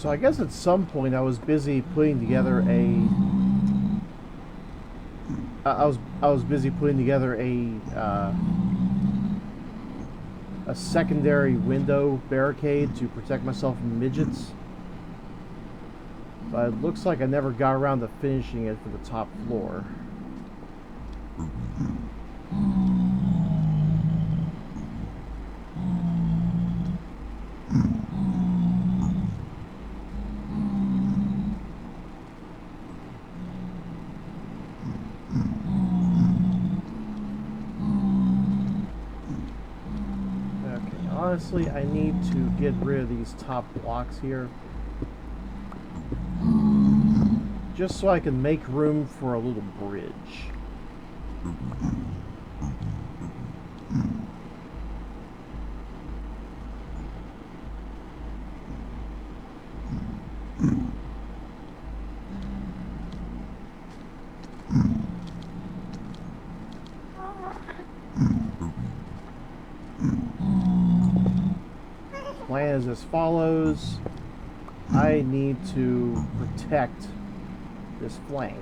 So I guess at some point I was busy putting together I was busy putting together a secondary window barricade to protect myself from midgets. But it looks like I never got around to finishing it for the top floor. Honestly, I need to get rid of these top blocks here, just so I can make room for a little bridge. Plan is as follows. I need to protect this flank.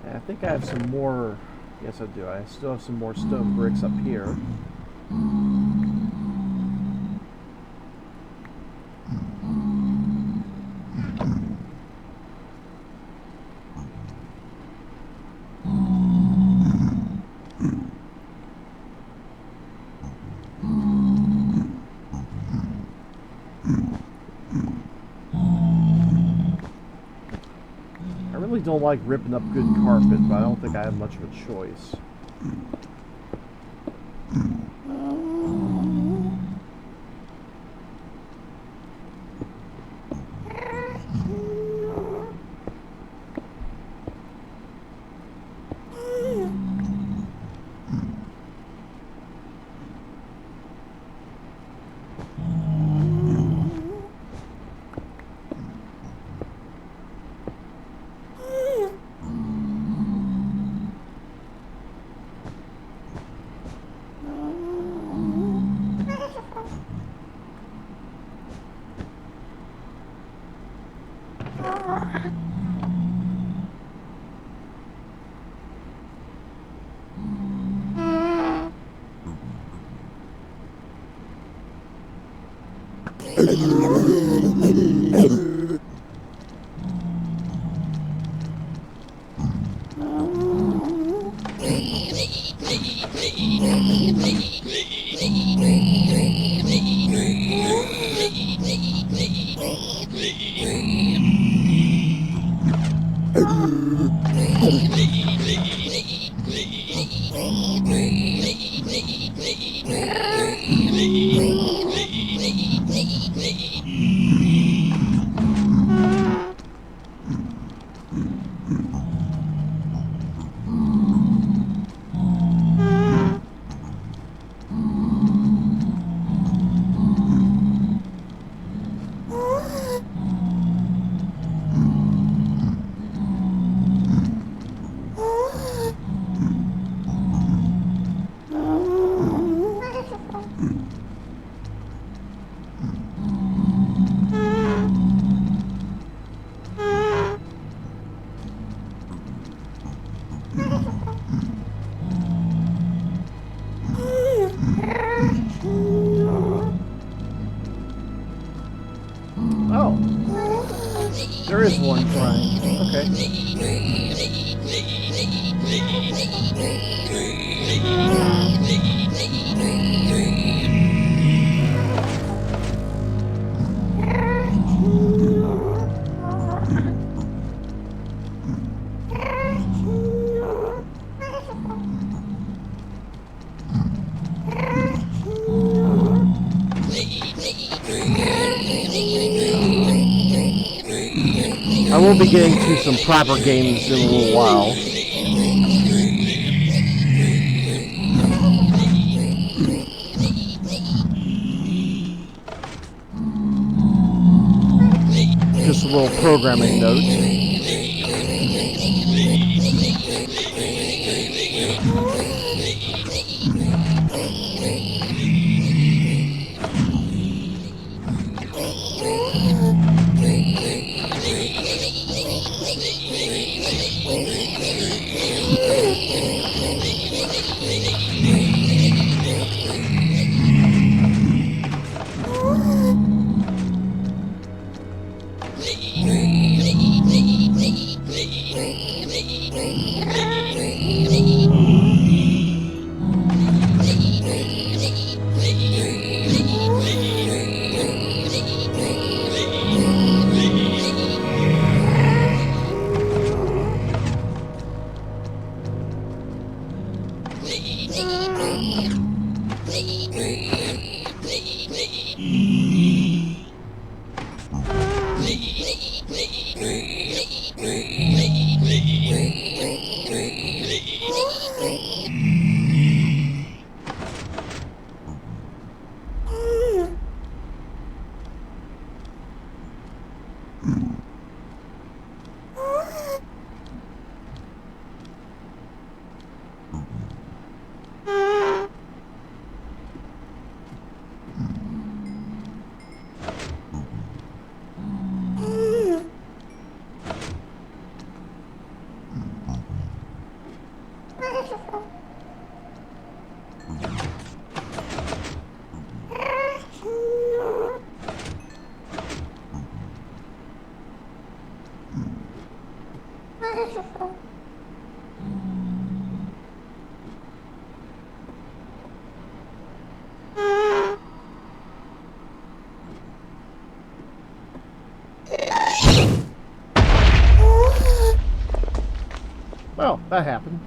I think I have some more. Yes, I do. I still have some more stone bricks up here. I really don't like ripping up good carpet, but I don't think I have much of a choice. There is one trying. Okay. I will be getting to some proper games in a little while. little programming note. Well, that happened.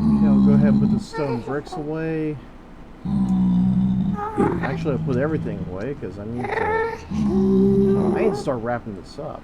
I'll go ahead and put the stone bricks away. Actually, I'll put everything away because I need to start wrapping this up.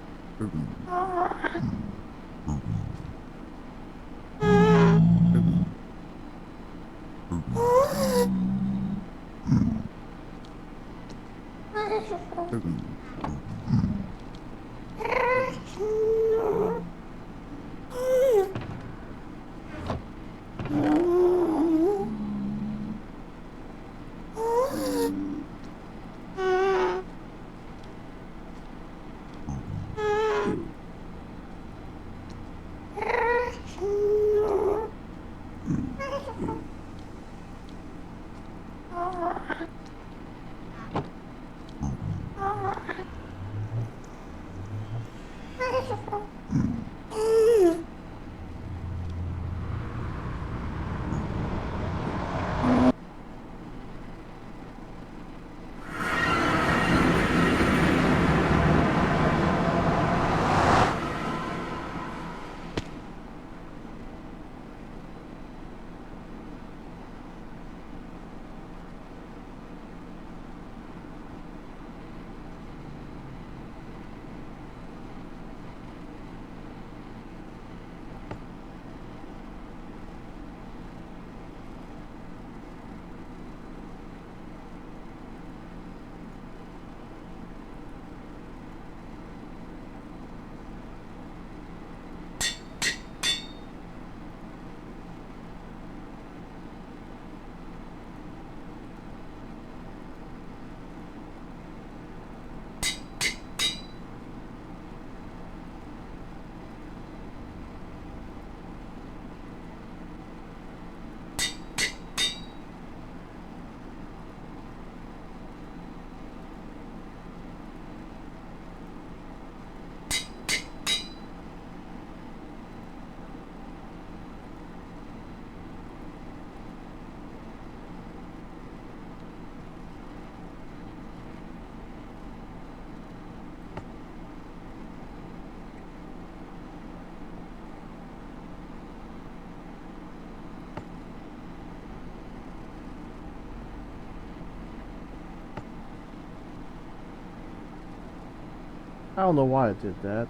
I don't know why it did that.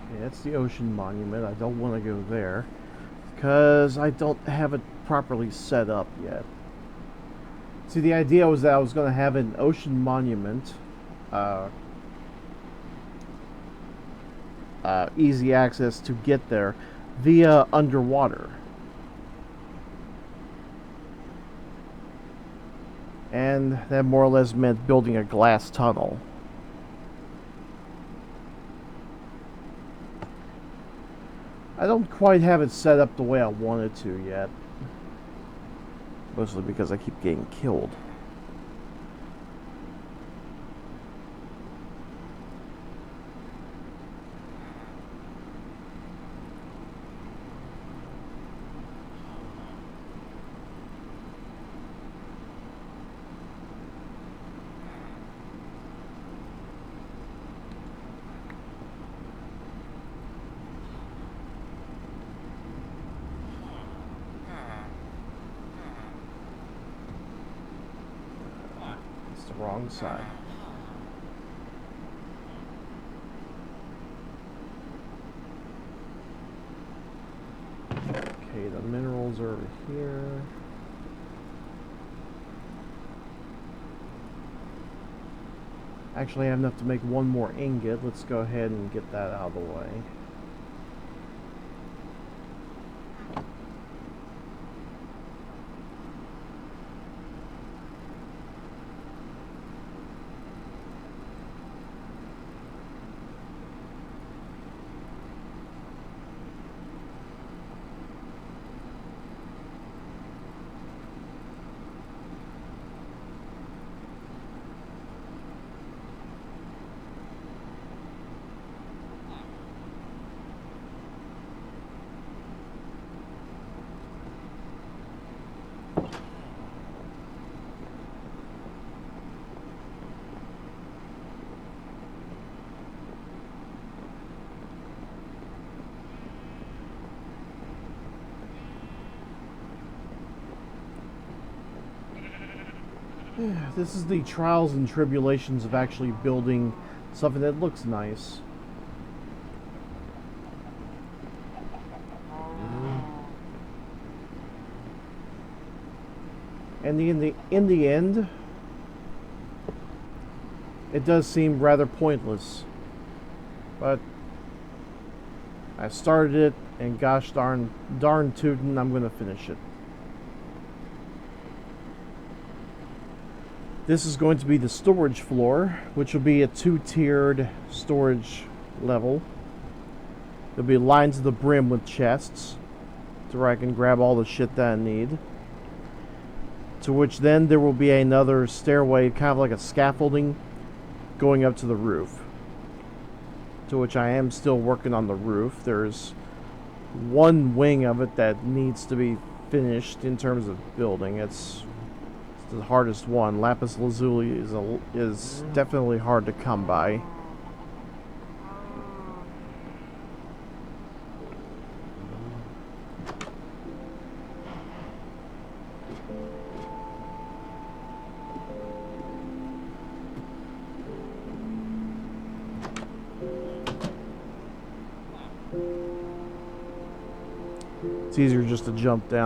Okay, that's the ocean monument. I don't want to go there because I don't have it properly set up yet. See, the idea was that I was going to have an ocean monument, easy access to get there via underwater. And that more or less meant building a glass tunnel. I don't quite have it set up the way I wanted to yet. Mostly because I keep getting killed. Wrong side. Okay, the minerals are over here. Actually, I have enough to make one more ingot. Let's go ahead and get that out of the way. This is the trials and tribulations of actually building something that looks nice. And in the end, it does seem rather pointless. But I started it, and gosh darn tootin', I'm going to finish it. This is going to be the storage floor, which will be a 2-tiered storage level. There'll be lines to the brim with chests, to where I can grab all the shit that I need. To which then there will be another stairway, kind of like a scaffolding, going up to the roof. To which I am still working on the roof. There's one wing of it that needs to be finished in terms of building. It's the hardest one. Lapis lazuli is definitely hard to come by. It's easier just to jump down.